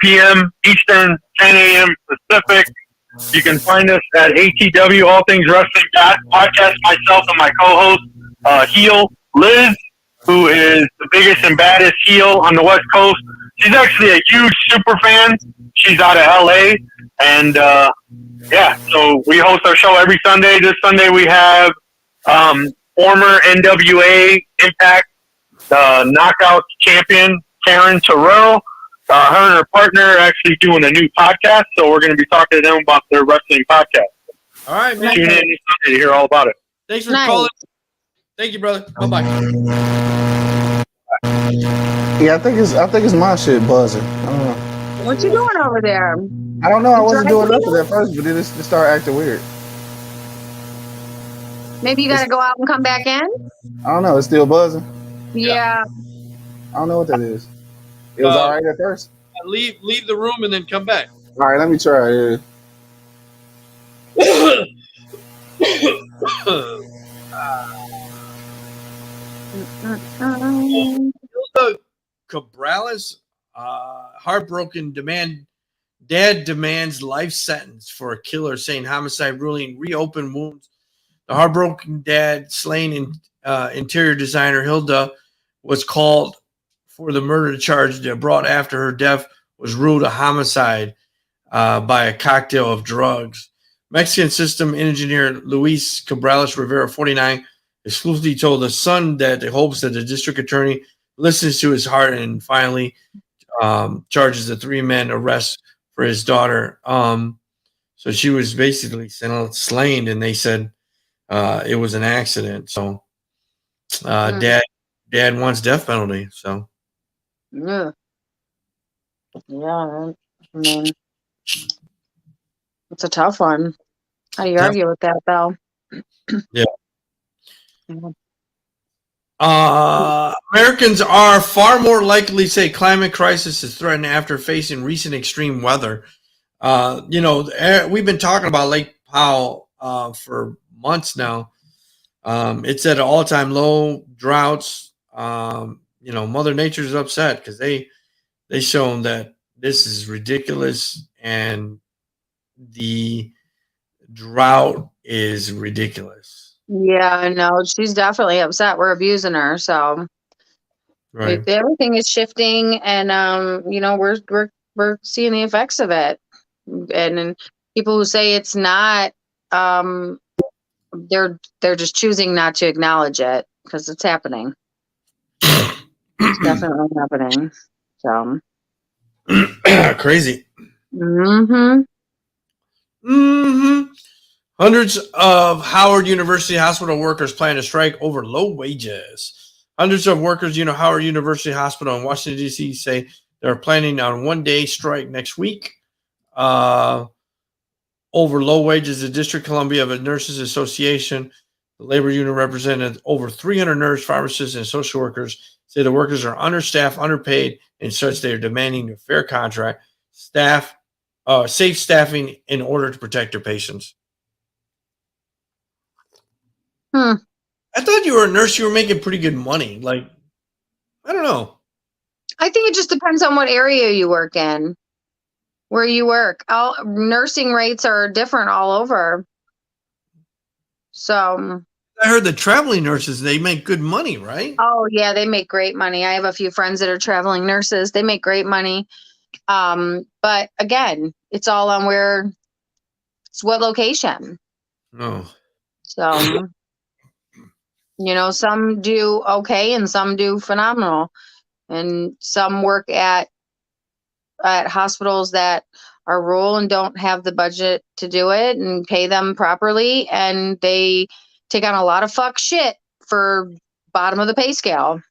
p.m. Eastern, 10 a.m. Pacific. You can find us at ATW All Things Wrestling Podcast. Myself and my co-host, heel Liz, who is the biggest and baddest heel on the West Coast. She's actually a huge super fan. she's out of LA, and yeah, so we host our show every Sunday. This Sunday we have former NWA Impact knockout champion Karen Terrell. Her and her partner are actually doing a new podcast, so we're going to be talking to them about their wrestling podcast. All right, man. Tune in this Sunday to hear all about it. Thanks for calling. Thank you, brother. Bye-bye. Yeah, I think it's my shit buzzing. I don't know. What you doing over there? I don't know. I wasn't doing nothing at first, but then it started acting weird. Maybe you got to go out and come back in? I don't know. It's still buzzing. Yeah. I don't know what that is. It was all right at first. Leave the room and then come back. All right, let me try it. Hilda Cabrales, heartbroken dad demands life sentence for a killer, saying homicide ruling, reopen wounds. The heartbroken dad, slain interior designer Hilda, was called for the murder charge that brought after her death was ruled a homicide by a cocktail of drugs. Mexican system engineer Luis Cabrales Rivera, 49, exclusively told the Sun that he hopes that the district attorney listens to his heart and finally charges the 3 men arrest for his daughter. So she was basically slain, and they said it was an accident. So dad wants death penalty. So Yeah. Yeah. I mean, it's a tough one. How do you argue with that, though? yeah. Americans are far more likely to say climate crisis is threatened after facing recent extreme weather. We've been talking about Lake Powell for months now. It's at an all-time low, droughts. Mother Nature is upset because they shown that this is ridiculous and the drought is ridiculous. Yeah, no, she's definitely upset. We're abusing her, so Right. everything is shifting, and we're seeing the effects of it. And people who say it's not, they're just choosing not to acknowledge it because it's happening. It's definitely happening. So crazy. Mm-hmm. Mm-hmm. Hundreds of Howard University hospital workers plan to strike over low wages. Hundreds of workers, Howard University Hospital in Washington, D.C. say they're planning on one-day strike next week over low wages. The District of Columbia of Nurses Association, the labor union represented over 300 nurse, pharmacists, and social workers, say the workers are understaffed, underpaid, and such they are demanding a fair contract, safe staffing in order to protect their patients. I thought you were a nurse. You were making pretty good money. Like, I don't know. I think it just depends on what area you work in, where you work. All nursing rates are different all over. So I heard the traveling nurses, they make good money, right? Oh yeah, they make great money. I have a few friends that are traveling nurses. They make great money. But again, it's all on what location. Oh. So some do okay and some do phenomenal. And some work at hospitals that are rural and don't have the budget to do it and pay them properly, and they take on a lot of fuck shit for bottom of the pay scale.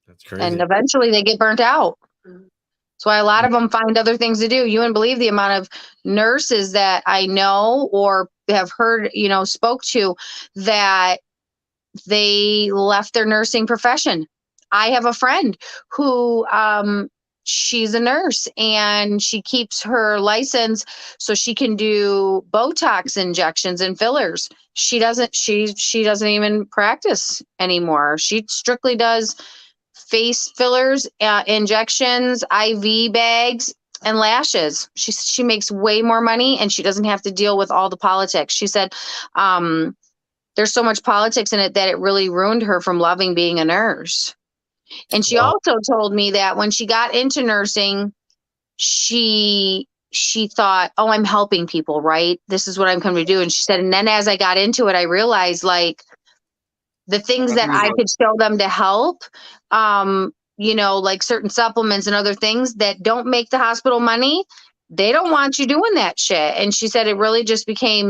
That's crazy. And eventually they get burnt out. That's why a lot of them find other things to do. You wouldn't believe the amount of nurses that I know or have heard, spoke to, that they left their nursing profession. I have a friend who, she's a nurse and she keeps her license so she can do Botox injections and fillers. She doesn't even practice anymore. She strictly does face fillers, injections, IV bags, and lashes. She makes way more money and she doesn't have to deal with all the politics. She said, there's so much politics in it that it really ruined her from loving being a nurse. And she also told me that when she got into nursing, she she thought, oh, I'm helping people, right? This is what I'm coming to do. And she said, and then as I got into it, I realized like the things that I could show them to help, like certain supplements and other things that don't make the hospital money, they don't want you doing that shit. And she said it really just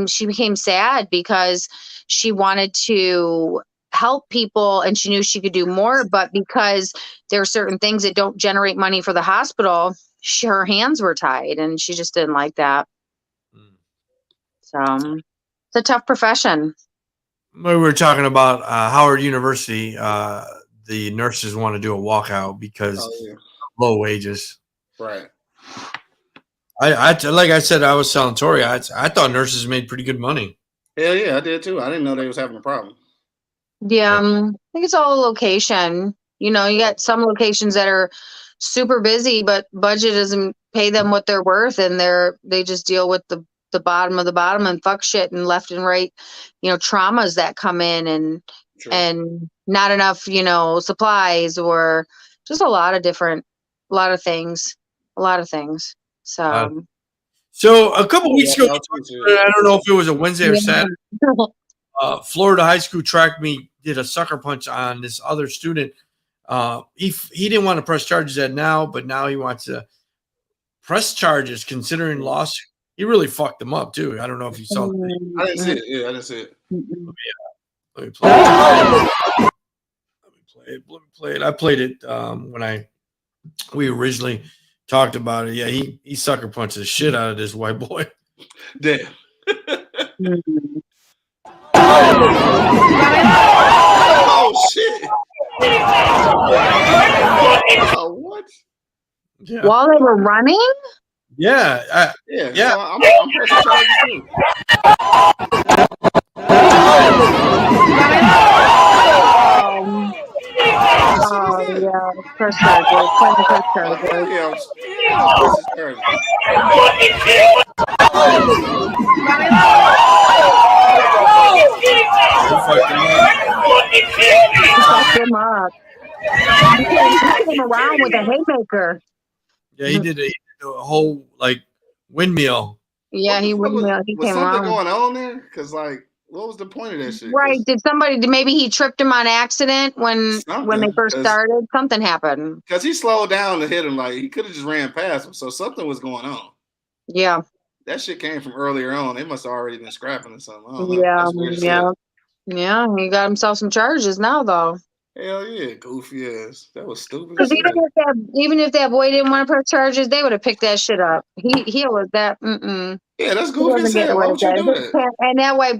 she became sad because she wanted to help people and she knew she could do more, but because there are certain things that don't generate money for the hospital, her hands were tied and she just didn't like that. So it's a tough profession. We were talking about Howard University. The nurses want to do a walkout because of low wages. Right. I like I said, I was telling Tori, I thought nurses made pretty good money. Hell yeah, I did too. I didn't know they was having a problem. Yeah, I think it's all location. You got some locations that are super busy, but budget doesn't pay them what they're worth, and they just deal with the bottom of the bottom and fuck shit and left and right, traumas that come in and not enough, supplies or just a lot of things. So a couple weeks ago, I don't know if it was a Wednesday or Saturday, Florida high school track meet did a sucker punch on this other student. He didn't want to press charges now, but now he wants to press charges considering lawsuit. He really fucked them up too. I don't know if you saw that. I didn't see it. Yeah, I didn't see it. Let me play it. I played it when we originally talked about it. Yeah, he sucker punched the shit out of this white boy. Damn. Oh shit. What? Yeah. While they were running? Yeah. Yeah. So I'm pressing charges too. Yeah, press charges. Press charges. Fucked him up. He came around with a haymaker. Yeah, he did a whole windmill. Yeah, he windmill. He was came something around. going on there? Because what was the point of that shit? Right? Maybe he tripped him on accident when they first started? Something happened. Because he slowed down to hit him. He could have just ran past him. So something was going on. Yeah. That shit came from earlier on. They must have already been scrapping or something. I don't know. Yeah. He got himself some charges now, though. Hell yeah, goofy ass. That was stupid. Because even if that boy didn't want to press charges, they would have picked that shit up. He was that. Yeah, that's goofy as hell. Why would you do that? And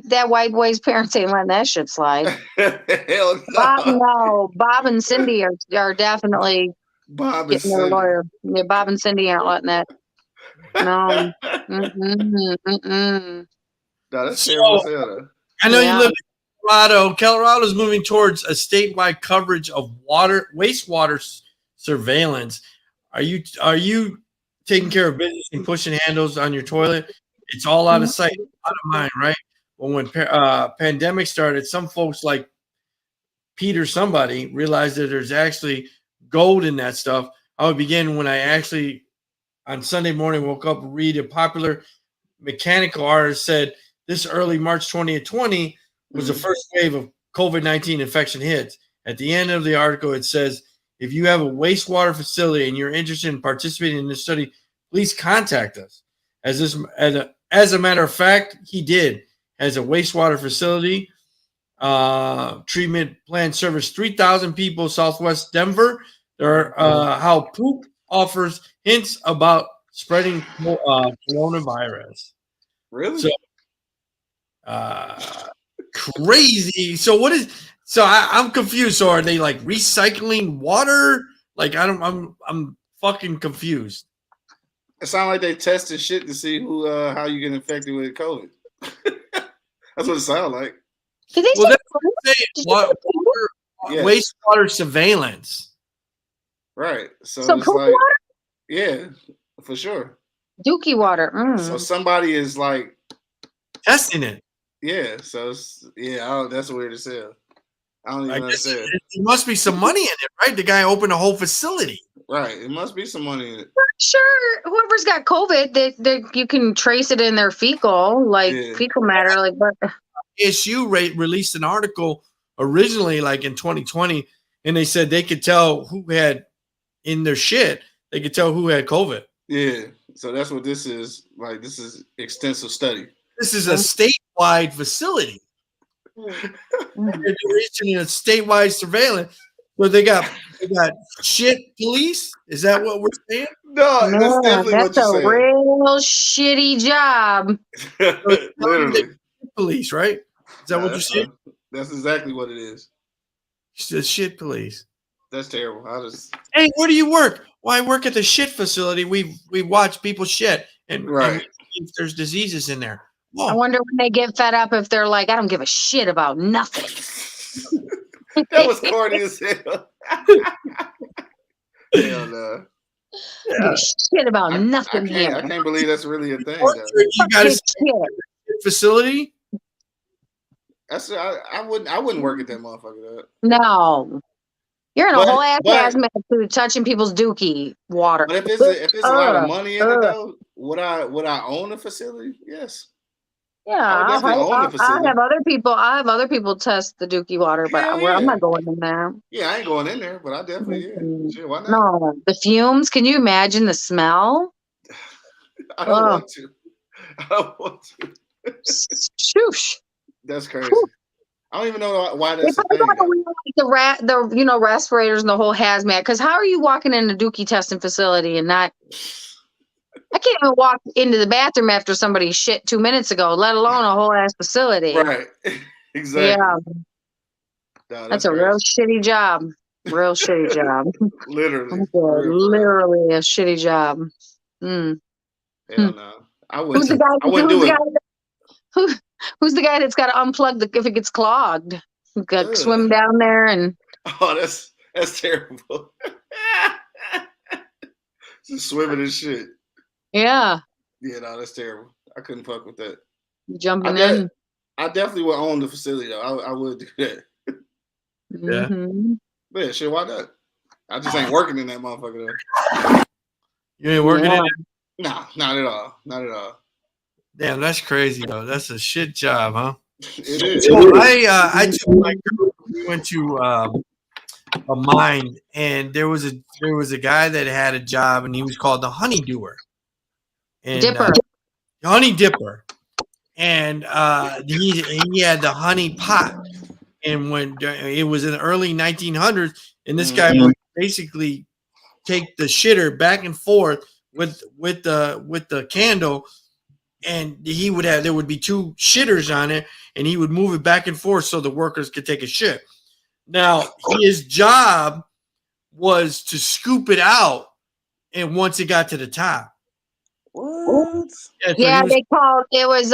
that white boy's parents ain't letting that shit slide. Hell no. Bob and Cindy are definitely getting their lawyer. Yeah, Bob and Cindy aren't letting that. No. No, that's terrible as hell. I know you live in Colorado. Colorado is moving towards a statewide coverage of wastewater surveillance. Are you taking care of business and pushing handles on your toilet? It's all out of sight, out of mind, right? Well, when pandemic started, some folks like Peter somebody realized that there's actually gold in that stuff. I would begin when I actually on Sunday morning woke up, read a popular mechanical artist said this early March 2020 was the first wave of COVID-19 infection hits. At the end of the article, it says, if you have a wastewater facility and you're interested in participating in this study, please contact us. As a matter of fact, he did. As a wastewater facility, treatment plant service 3,000 people, Southwest Denver. There are how poop offers hints about spreading coronavirus. Really? So, crazy. So what is? So I'm confused. So are they recycling water? I'm fucking confused. It sounds like they tested shit to see how you get infected with COVID. That's what it sounds like. Wastewater surveillance. Right. So it's poop water? Yeah, for sure. Dookie water. So somebody is testing it. Yeah. So that's weird as hell. I don't even understand. There must be some money in it, right? The guy opened a whole facility. Right. It must be some money in it. Sure, whoever's got COVID, that you can trace it in their fecal matter. Like, but ASU released an article originally, like in 2020, and they said they could tell who had in their shit. They could tell who had COVID. Yeah. So that's what this is. Like, this is extensive study. This is a statewide facility. They're reaching a statewide surveillance. So they got shit police. Is that what we're saying? No, that's definitely that's what you're saying. a real shitty job. Literally. Police, right? Is that what you're saying? That's exactly what it is. It's the shit police. That's terrible. Hey, where do you work? Well, I work at the shit facility. We watch people shit and if there's diseases in there. Whoa. I wonder when they get fed up if they're like, I don't give a shit about nothing. That was corny as hell. Hell no. Shit about nothing here. I can't believe that's really a thing. You got a facility? I wouldn't work at that motherfucker. No. You're in a whole ass hazmat suit touching people's dookie water. But if there's a lot of money in it though, would I own a facility? Yes. Yeah, I have other people test the dookie water, but I'm not going in there. Yeah, I ain't going in there, but I definitely Shit, why not? No, the fumes. Can you imagine the smell? I don't want to. I don't want to. Shoosh. That's crazy. I don't even know why that's the respirators and the whole hazmat. Because how are you walking in a dookie testing facility and not? I can't even walk into the bathroom after somebody shit 2 minutes ago, let alone a whole ass facility. Right. Exactly. Yeah. No, that's a real shitty job. Real shitty job. Literally. Literally a shitty job. Mm. Hell no. I wouldn't do it. Who's the guy that's got to unplug if it gets clogged? Got to swim down there and. Oh, that's terrible. Just swimming and shit. Yeah. Yeah, no, that's terrible. I couldn't fuck with that. Jumping in. I definitely would own the facility though. I would do that. Yeah. But yeah, shit, why not? I just ain't working in that motherfucker though. You ain't working in it? Nah, not at all. Not at all. Damn, that's crazy though. That's a shit job, huh? It is. So I took my girl. We went to a mine, and there was a guy that had a job, and he was called the honey doer. And, Dipper. Honey dipper. And he had the honey pot. And when it was in the early 1900s, and this guy would basically take the shitter back and forth with the candle, and there would be two shitters on it, and he would move it back and forth so the workers could take a shit. Now his job was to scoop it out, and once it got to the top. What? Yeah, they called it was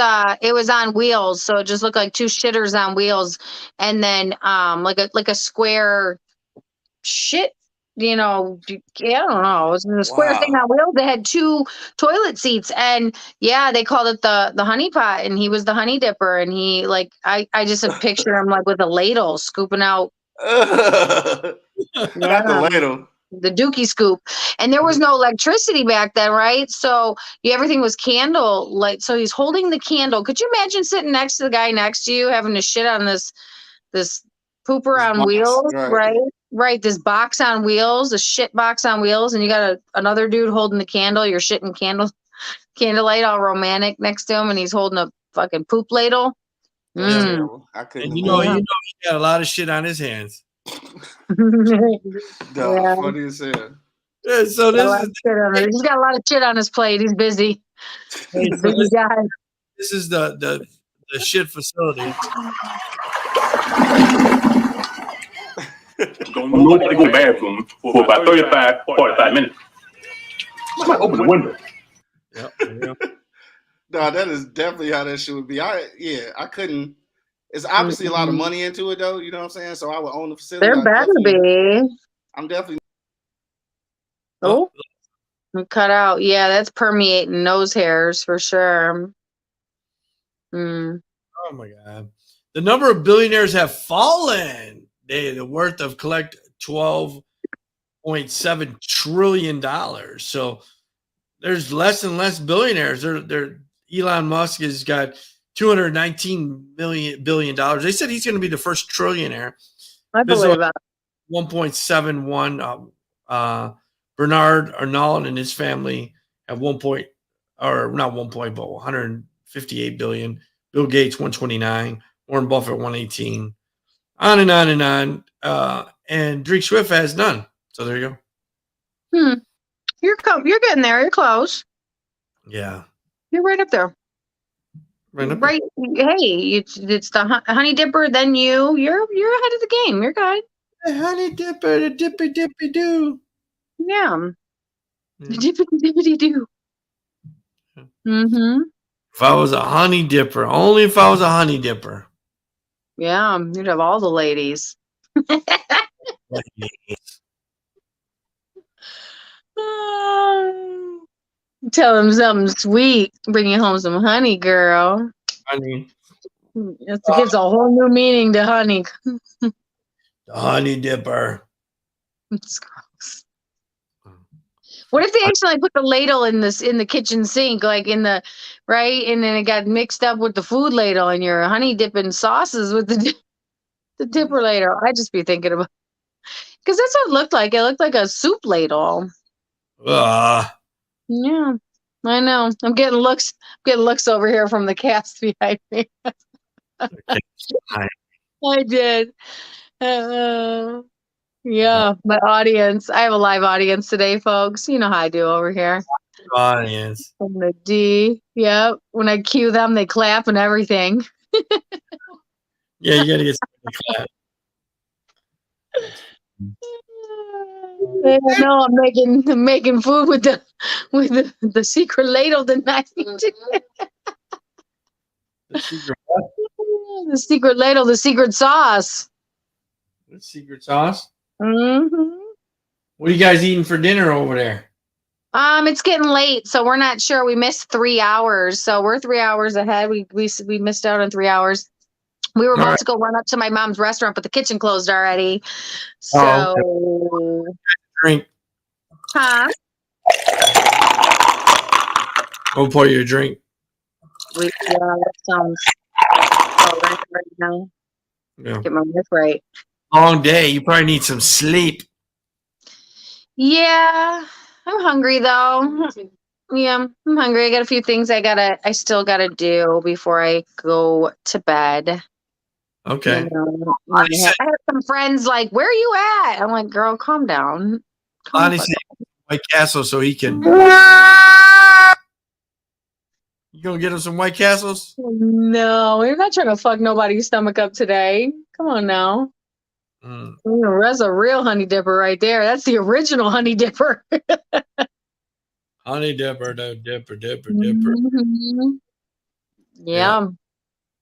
on wheels, so it just looked like two shitters on wheels, and then like a square shit. I don't know. It was a square thing on wheels. They had two toilet seats, and they called it the honey pot, and he was the honey dipper, and he I just picture him like with a ladle scooping out. Not the ladle. The dookie scoop, and there was no electricity back then, right? So everything was candle light. So he's holding the candle. Could you imagine sitting next to the guy next to you having to shit on this pooper on wheels, right? Right, this box on wheels, a shit box on wheels, and you got another dude holding the candle. You're shitting candlelight, all romantic next to him, and he's holding a fucking poop ladle. I couldn't. And he got a lot of shit on his hands. Funny as hell. Yeah, so he's got a lot of shit on his plate. He's busy. He's a busy guy. This is the shit facility. Nobody go to the bathroom for about 45 minutes. I might open the window. Yep. No, that is definitely how that shit would be. I couldn't. It's obviously a lot of money into it, though. You know what I'm saying? So I would own the facility. There better be. I'm definitely. Oh, cut out. Yeah, that's permeating nose hairs for sure. Oh my God! The number of billionaires have fallen. The worth of collect 12 $1.7 trillion. So there's less and less billionaires. Elon Musk has got $219 billion. They said he's going to be the first trillionaire. I believe that. 1.71. Bernard Arnault and his family have 158 billion. Bill Gates 129. Warren Buffett 118. On and on and on. And Drake Swift has none. So there you go. You're getting there. You're close. Yeah. You're right up there. Right. Hey, it's the Honey Dipper, then you. You're ahead of the game. You're good. The Honey Dipper, the dippy dippy do. Yeah. The dippy dippy do. Mm-hmm. If I was a honey dipper, only if I was a honey dipper. Yeah, you'd have all the ladies. Tell them something sweet. Bring you home some honey, girl. Honey. It gives a whole new meaning to honey. The Honey Dipper. It's gross. What if they actually put the ladle in the kitchen sink, like in the right, and then it got mixed up with the food ladle, and you're honey dipping sauces with the dipper ladle? I'd just be thinking about, because that's what it looked like. It looked like a soup ladle. Yeah, I know. I'm getting looks over here from the cast behind me. I did. Yeah, my audience. I have a live audience today, folks. You know how I do over here. Audience. From the D. Yep. When I cue them, they clap and everything. Yeah, you gotta get something to clap. They don't know I'm making food with the secret ladle tonight. The secret what? The secret ladle, the secret sauce. The secret sauce? Mm-hmm. What are you guys eating for dinner over there? It's getting late, so we're not sure. We missed 3 hours, so we're 3 hours ahead. We missed out on 3 hours. We were about to go run up to my mom's restaurant, but the kitchen closed already. So, drink. Huh? I'll pour you a drink. That sounds right now. Yeah. Get my life right. Long day. You probably need some sleep. Yeah, I'm hungry though. Yeah, I'm hungry. I got a few things I still gotta do before I go to bed. Okay. I have some friends like, "Where are you at?" I'm like, "Girl, calm down." Honestly, White Castle so he can. You gonna get him some White Castles? No, we're not trying to fuck nobody's stomach up today. Come on now. That's a real honey dipper right there. That's the original honey dipper. Honey dipper, dipper. Mm-hmm. Yeah.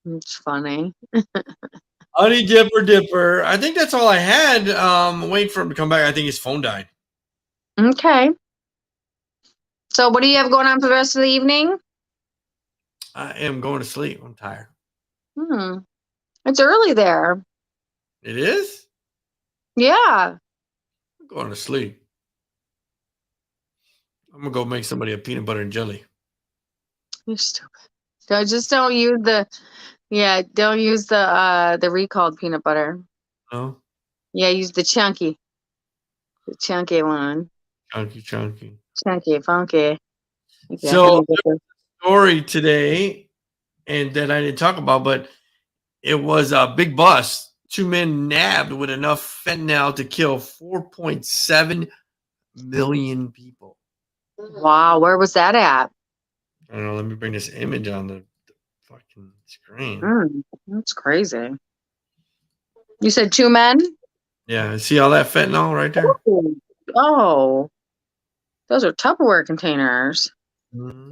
It's funny. Honey dipper. I think that's all I had. Wait for him to come back. I think his phone died. Okay. So what do you have going on for the rest of the evening? I am going to sleep. I'm tired. It's early there. It is? Yeah. I'm going to sleep. I'm gonna go make somebody a peanut butter and jelly. You're stupid. Don't use the recalled peanut butter. No? Yeah, use the chunky one. Chunky. Chunky, funky. Okay. So there was a story today, and that I didn't talk about, but it was a big bust. 2 men nabbed with enough fentanyl to kill 4.7 million people. Wow, where was that at? I don't know. Let me bring this image on the fucking screen. That's crazy. You said 2 men? Yeah, see all that fentanyl right there? Oh, those are Tupperware containers. Mm-hmm.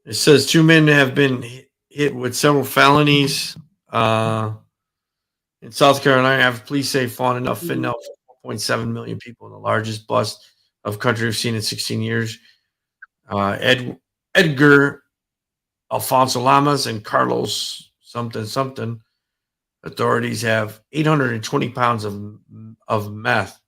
It says 2 men have been hit with several felonies. In South Carolina, after police say found enough fentanyl for 4.7 million people, the largest bust of country we've seen in 16 years. Edgar Alfonso Lamas and Carlos something. Authorities have 820 pounds of meth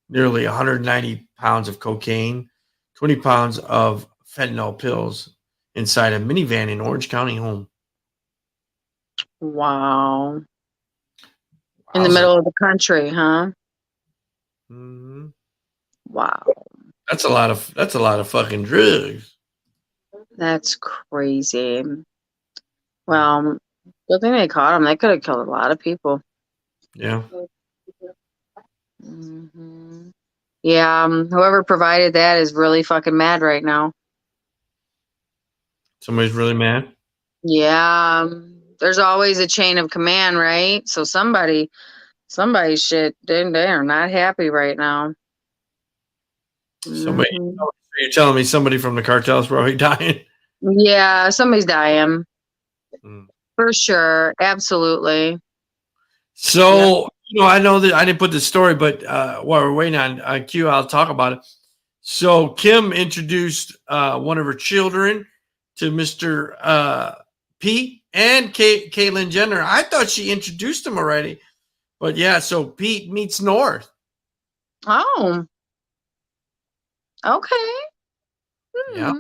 nearly 190 pounds of cocaine, 20 pounds of fentanyl pills inside a minivan in Orange County home. Wow. In the middle of the country, huh? Mm-hmm. Wow. That's a lot of fucking drugs. That's crazy. Well, good thing they caught him. They could have killed a lot of people. Yeah. Mm-hmm. Yeah, whoever provided that is really fucking mad right now. Somebody's really mad. Yeah, there's always a chain of command, right? So somebody shit, they are not happy right now. Somebody, Mhm. you're telling me somebody from the cartel's probably dying? Yeah, somebody's dying. Mm. For sure. Absolutely. So, I know that I didn't put the story, but while we're waiting on Q, I'll talk about it. So Kim introduced one of her children to Mr. Pete and Caitlyn Jenner. I thought she introduced him already. But yeah, so Pete meets North. Oh. Okay. Yeah.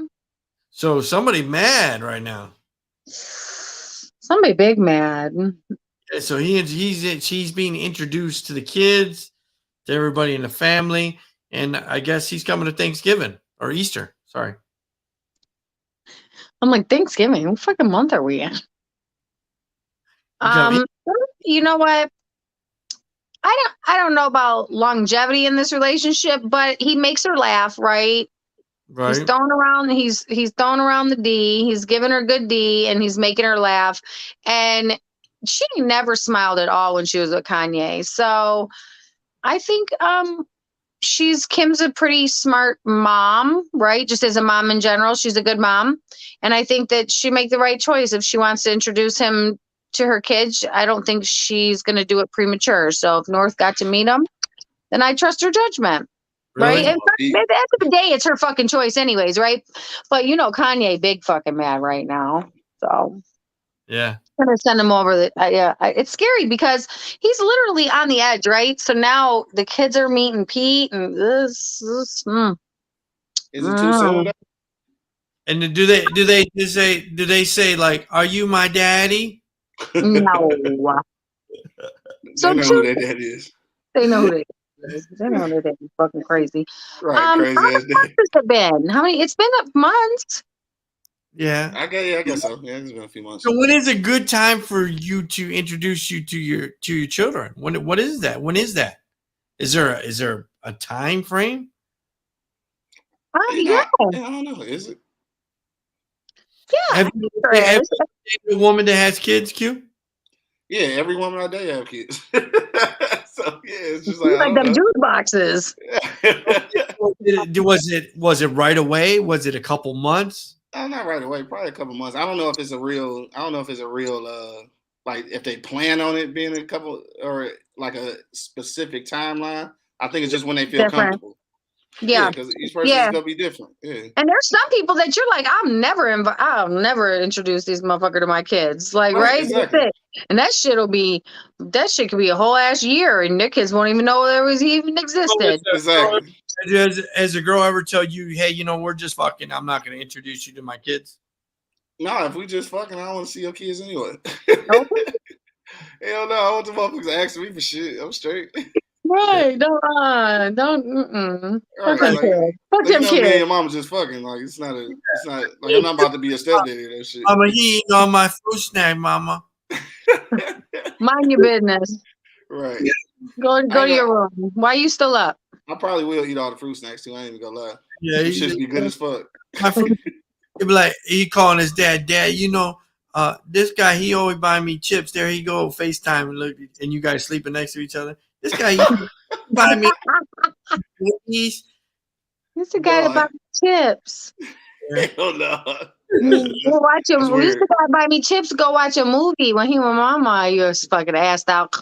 So somebody mad right now. Somebody big mad. Yeah, so he's being introduced to the kids, to everybody in the family, and I guess he's coming to Thanksgiving or Easter. Sorry. I'm like, Thanksgiving? What fucking month are we in? You know what? I don't know about longevity in this relationship, but he makes her laugh, right? Right. He's throwing around the D. He's giving her good D, and he's making her laugh. And she never smiled at all when she was with Kanye. So I think Kim's a pretty smart mom, right? Just as a mom in general, she's a good mom. And I think that she make the right choice if she wants to introduce him to her kids. I don't think she's going to do it premature. So if North got to meet him, then I trust her judgment. Really? Right? And at the end of the day, it's her fucking choice anyways, right? But Kanye big fucking mad right now. So yeah. I'm going to send him over. It's scary because he's literally on the edge, right? So now the kids are meeting Pete and this. Is it too soon? And do they say like, "Are you my daddy"? No. So they know who their daddy is. They know who they is. They know who they is. Fucking crazy. Right, crazy how ass many months has it been? How many? It's been months. Yeah. I guess so. Yeah, it's been a few months. So when is a good time for you to introduce you to your children? What is that? When is that? Is there a time frame? Yeah. I don't know. Is it? Yeah. Have you dated a woman that has kids, Q? Yeah, every woman I date have kids. So yeah, it's just like them juice boxes. Was it right away? Was it a couple months? Not right away. Probably a couple months. I don't know if it's a real. Like if they plan on it being a couple or like a specific timeline. I think it's just when they feel comfortable. Yeah, because each person is gonna be different. Yeah. And there's some people that you're like, I'll never introduce these motherfucker to my kids. Like, right? Exactly. That's it. And that shit could be a whole ass year, and their kids won't even know he even existed. Exactly. Has a girl ever tell you, hey, we're just fucking, I'm not going to introduce you to my kids? No, if we just fucking, I don't want to see your kids anyway. Okay. Hell no, I want the motherfuckers asking me for shit. I'm straight. Right, don't. Right, Fuck them kids. Fuck them kids. Me and your mama just fucking. Like it's not like I'm not about to be a stepdaddy or that shit. Mama, he eating on my fruit snack, mama. Mind your business. Right. Go to your room. Why are you still up? I probably will eat all the fruit snacks too. I ain't even gonna lie. Yeah, it should be good as fuck. He'd be like, he calling his dad, this guy, he always buy me chips. There he go, FaceTime, and look, and you guys sleeping next to each other. This guy, he buy me cookies. This the guy that buy me chips. Hell no. Go watch him. We used to buy me chips. Go watch a movie when he was mama. You're fucking assed out.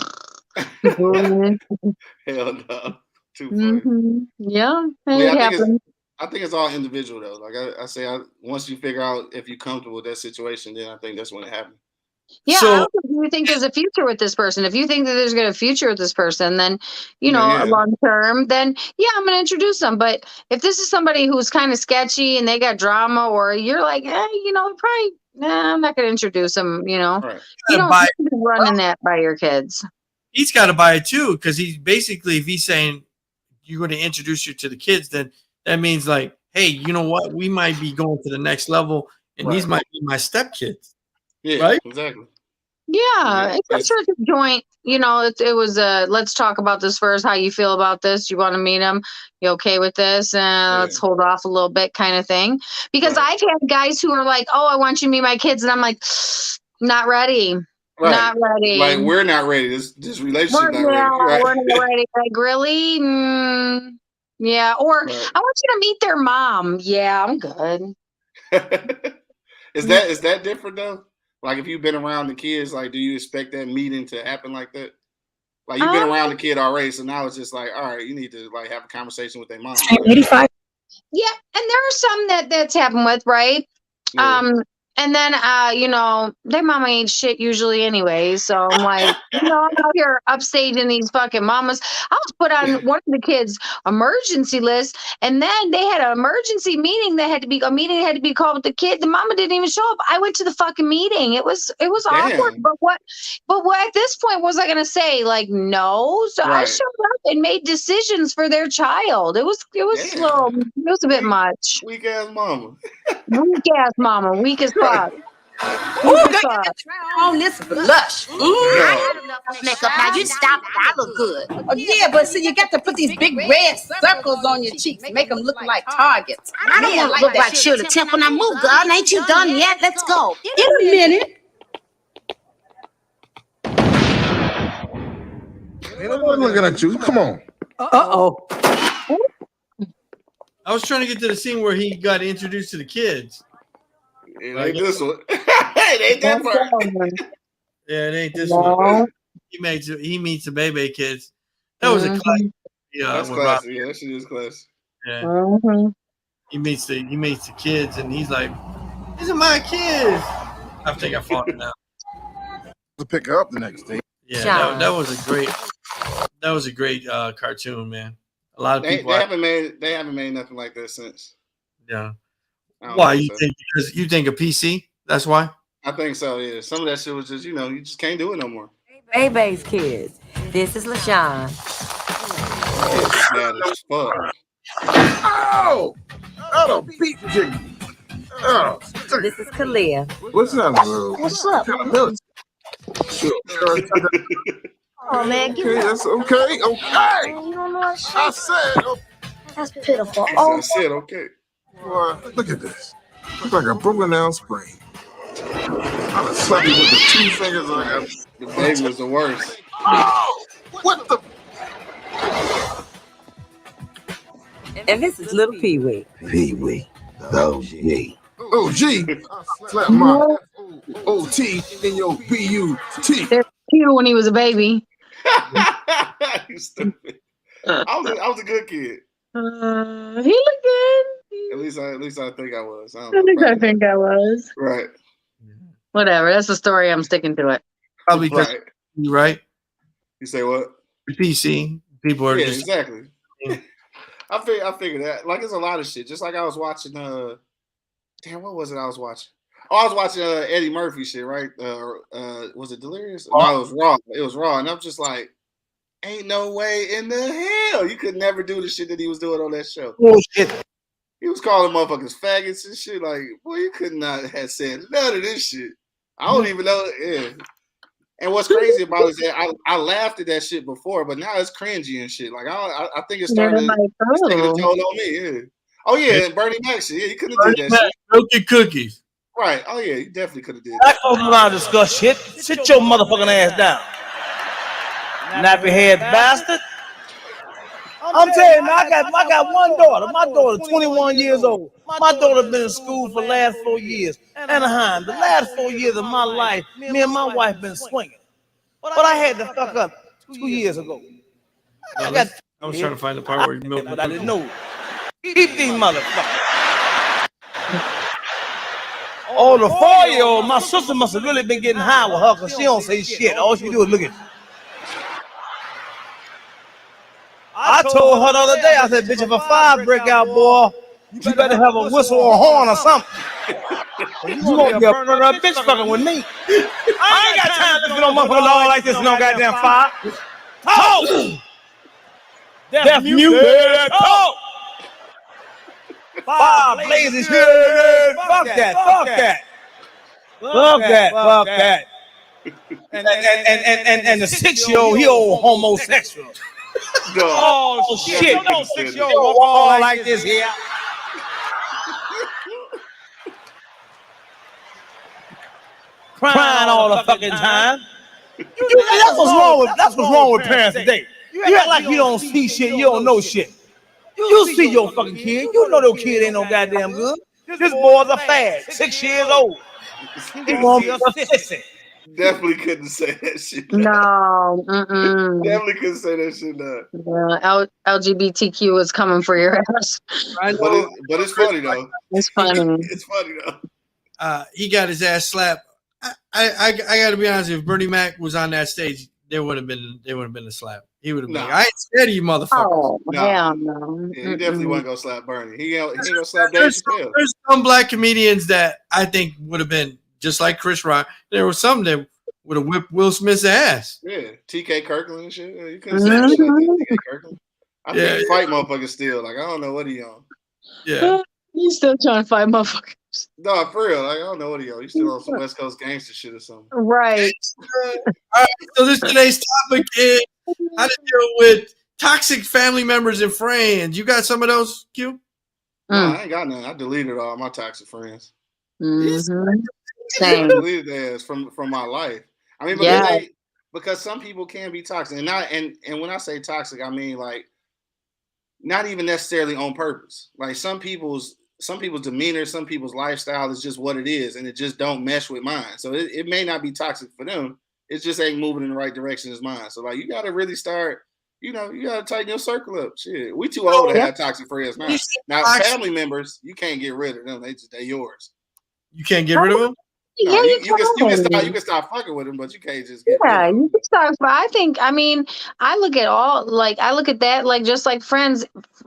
Hell no. Too funny. Yeah, it happens. I think it's all individual though. Like I say, once you figure out if you're comfortable with that situation, then I think that's when it happens. Yeah, So- I don't think you think there's a future with this person. If you think that there's a future with this person, then, you know, Yeah. long term, then yeah, I'm going to introduce them. But if this is somebody who's kind of sketchy and they got drama, or you're like, you know, probably, nah, I'm not going to introduce them, you know. Right. You Gotta don't buy- be running that by your kids. He's got to buy it too, because he's basically, if he's saying you're going to introduce you to the kids, then that means like, hey, you know what? We might be going to the next level, and these might be my stepkids. Yeah, Right? exactly. Yeah, I'm sure it's a joint. You know, it was let's talk about this first. How you feel about this? You want to meet him? You okay with this? Let's hold off a little bit, kind of thing. Because I've had guys who are like, "Oh, I want you to meet my kids," and I'm like, "Not ready, Right. not ready. Like we're not ready. This relationship not ready. Right. We're not ready. Like really? Yeah. Or Right. I want you to meet their mom. Yeah, I'm good. Is that different though? Like if you've been around the kids, like do you expect that meeting to happen like that? Like you've been around the kid already, so now it's just like, all right, you need to like have a conversation with their mom. 85. Yeah, and there are some that's happened with, right? Yeah. And then you know, their mama ain't shit usually anyway. So I'm like, you know, I'm out here upstaging these fucking mamas. I was put on one of the kids' emergency list, and then they had an emergency meeting that had to be called with the kid. The mama didn't even show up. I went to the fucking meeting. It was awkward. But what at this point was I gonna say? Like, no. So I showed up and made decisions for their child. It was a bit much. Weak ass mama. Weak ass mama. Weak as fuck. On this blush. Makeup. Now you stop it. I look good. Oh, yeah, but see, you got to put these big red circles on your cheeks, make them look like targets. I don't want to look like Shirley Temple. Now move, girl. Ain't you done yet? Let's go. In a minute. Ain't nobody looking at you. Come on. I was trying to get to the scene where he got introduced to the kids. It ain't this one. It ain't that part. Yeah, it ain't this one. He meets the baby kids. That was a classic. Yeah, that's classic. Yeah, that shit is classic. Yeah. He meets the kids, and he's like, "These are my kids." I think I fought him now. To pick her up the next day. Yeah, that was a great cartoon, man. A lot of people they haven't made nothing like that since. Yeah. Why you think? Because you think of PC? That's why. I think so. Yeah. Some of that shit was just you just can't do it no more. Baby's kids. This is LaShawn. It's bad as fuck. Oh! I don't beat you. Oh. This is Kalia. What's up, bro? What's up? Oh man, Okay, that's okay. You don't know what I said. That's pitiful. I said okay. Boy, look at this. Looks like a broken down spring. I done slapped you with the 2 fingers I got. The baby was the worst. Oh! What the? And this is little Pee Wee. Pee Wee. OG. OG? Slap my OT in your B-U-T. They're cute when he was a baby. You stupid. I was a good kid. He looked good. At least I think I was. I think I was. Right. Whatever. That's the story. I'm sticking to it. Probably because you right. You say what? PC people are just exactly. I figured that. Like, it's a lot of shit. Just like I was watching. Damn, what was it I was watching? Oh, I was watching Eddie Murphy shit, right? Was it Delirious? No, it was Raw. It was Raw, and I'm just like, ain't no way in the hell you could never do the shit that he was doing on that show. Bullshit. He was calling motherfuckers faggots and shit. Like, boy, you could not have said none of this shit. I don't even know. Yeah. And what's crazy about it is that I laughed at that shit before, but now it's cringy and shit. Like, I think it's starting to take a toll on me. Yeah. Oh yeah, and Bernie Mac shit. Yeah, you couldn't have did that shit. Milky cookies. Right. Oh yeah, you definitely could have did Black folks want to discuss shit. Sit your motherfucking ass down. Nappy head bastard. I'm telling you, I got one daughter. My daughter, 21 years old. My daughter been in school for the last 4 years. Anaheim, the last 4 years of my life, me and my wife been swinging. But I had to fuck up 2 years ago. I was trying to find the part where you milk. But I didn't know. Eat these motherfuckers. Oh, the 4-year-old, my sister must have really been getting high with her because she don't say shit. All she do is look at you. I told her the other day, I said, bitch, if a fire break out, boy, you better have a whistle or a horn or something. You won't be a burner up bitch fucking with me. I ain't got time to live on motherfucking law like this and no goddamn fire. Talk! Deaf mute, talk! Fire blazing shit. Fuck that, fuck that. Fuck that, fuck that. And the 6-year-old, he old homosexual. No. Oh shit! No 6-year-old walk all like this here. Crying all the fucking time. That's what's wrong with parents today. You act like you don't see shit, you don't know shit. You see your fucking kid. You know your kid ain't no goddamn good. This boy's a fad, 6 years old. He gonna be a sissy. Definitely couldn't say that shit. No. Definitely couldn't say that shit. LGBTQ is coming for your ass. But it's funny though. It's funny. It's funny though. He got his ass slapped. I got to be honest. If Bernie Mac was on that stage, there would have been a slap. He would have been like, I ain't scared of you, motherfuckers. Oh, hell no. Yeah, he definitely wasn't gonna slap Bernie. He ain't gonna slap Dave Chappelle. There's some black comedians that I think would have been just like Chris Rock. There was some that would have whipped Will Smith's ass. Yeah, TK Kirkland and shit. You couldn't say that shit like that, TK Kirkland. I think he fight motherfuckers still. Like, I don't know what he on. Yeah. He's still trying to fight motherfuckers. No, for real. Like, I don't know what he on. He's still on some West Coast gangster shit or something. Right. All right. So today's topic is how to deal with toxic family members and friends. You got some of those, Q? No, I ain't got none. I deleted all my toxic friends. Same. I deleted theirs from my life. I mean, because some people can be toxic, and when I say toxic, I mean like not even necessarily on purpose. Like some people's demeanor, some people's lifestyle is just what it is, and it just don't mesh with mine. So it may not be toxic for them. It just ain't moving in the right direction as mine. So like you got to really start. You got to tighten your circle up. Shit, we too old to have toxic friends now. Now family members, you can't get rid of them. They're yours. You can't get rid of them. No, Yeah, you can stop fucking with them, but you can't just get rid of them. You can start. I look at that like just like friends,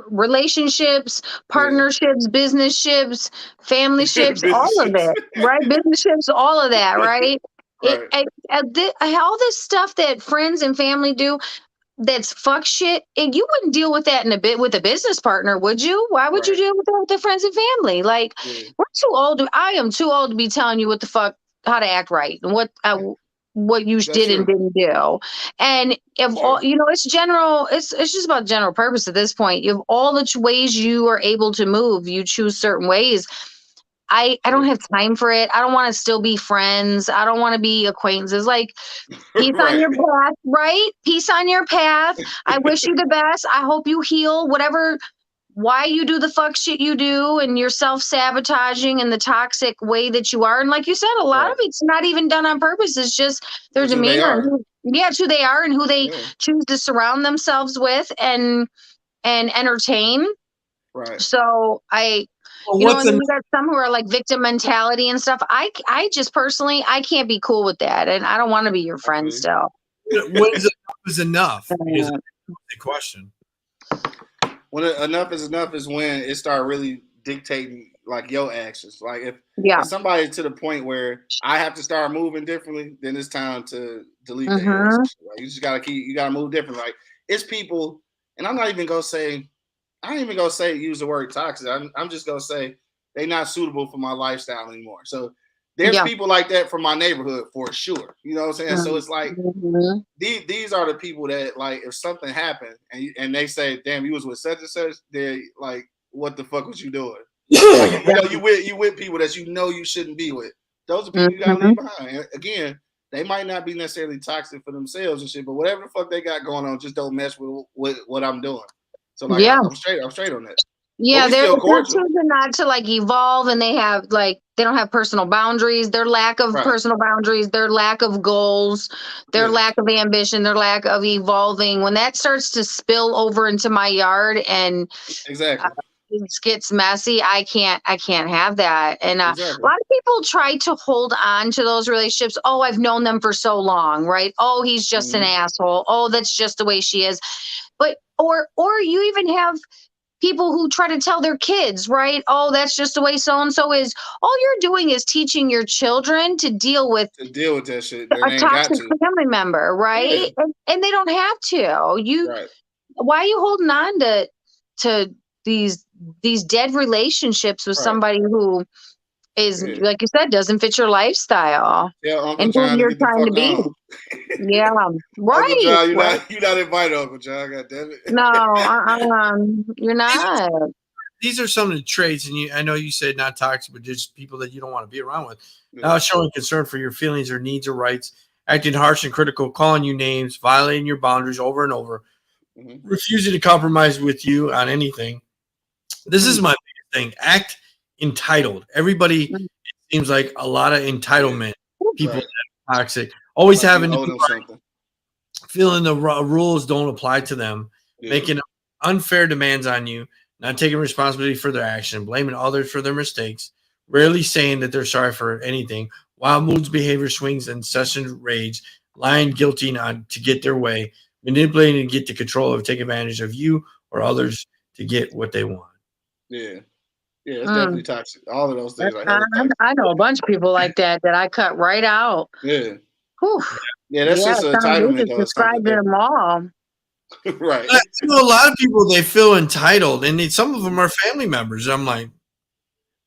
relationships, partnerships, business ships, family ships, all of that, right? Business ships, all of that, right? All this stuff that friends and family do, that's fuck shit. And you wouldn't deal with that with a business partner, would you? Why would you deal with that with the friends and family? Like, we're too old. I am too old to be telling you what the fuck, how to act right and what you did and didn't do. And if all, it's general, it's just about general purpose at this point. You have all the ways you are able to move. You choose certain ways. I don't have time for it. I don't want to still be friends. I don't want to be acquaintances. Like, peace on your path, right? Peace on your path. I wish you the best. I hope you heal why you do the fuck shit you do and you're self-sabotaging and the toxic way that you are. And like you said, a lot of it's not even done on purpose. It's just their demeanor. It's who they are and who they choose to surround themselves with and entertain. Right. So you got some who are like victim mentality and stuff. I just personally, I can't be cool with that. And I don't want to be your friend still. When is enough? Is the question. When enough is enough is when it start really dictating like your actions. Like if somebody to the point where I have to start moving differently, then it's time to delete their actions. Like, you just gotta move differently. Like it's people, and I'm not even gonna say, use the word toxic. I'm just gonna say they're not suitable for my lifestyle anymore. So there's people like that from my neighborhood for sure. You know what I'm saying? So it's like these are the people that like if something happened and they say, "Damn, you was with such and such," they're like, "What the fuck was you doing?" Like, you with people that you shouldn't be with. Those are people you gotta leave behind. And again, they might not be necessarily toxic for themselves and shit, but whatever the fuck they got going on, just don't mess with what I'm doing. So like I'm straight on that. Yeah, they're choosing not to like evolve, and they don't have personal boundaries. Their lack of personal boundaries, their lack of goals, their lack of ambition, their lack of evolving. When that starts to spill over into my yard, and gets messy, I can't have that. And a Exactly. lot of people try to hold on to those relationships. Oh, I've known them for so long, right? Oh, he's just an asshole. Oh, that's just the way she is. But or you even have people who try to tell their kids, right? Oh, that's just the way so and so is. All you're doing is teaching your children to deal with that shit. They a ain't got toxic to. family member, right? And they don't have to. Right. Why are you holding on to these dead relationships with somebody who is, like you said, doesn't fit your lifestyle and who you're trying to be? Yeah, right. Uncle John, right. you're not invited, Uncle John. God damn it. No, you're not. These are some of the traits, and I know you said not toxic, but just people that you don't want to be around with. Now, showing concern for your feelings or needs or rights, acting harsh and critical, calling you names, violating your boundaries over and over, refusing to compromise with you on anything. This is my biggest thing. Act entitled. Everybody, it seems like a lot of entitlement. People that are toxic. Always having to be feeling the rules don't apply to them, making unfair demands on you, not taking responsibility for their action, blaming others for their mistakes, rarely saying that they're sorry for anything, wild moods, behavior swings, incessant rage, lying guilty to get their way, manipulating to get the control or take advantage of you or others to get what they want. Yeah. Yeah, it's definitely toxic. All of those things are I know a bunch of people like that I cut right out. Yeah. Whew. Yeah, that's just an entitlement. Describe them all. Right. You know, a lot of people, they feel entitled, and some of them are family members. I'm like,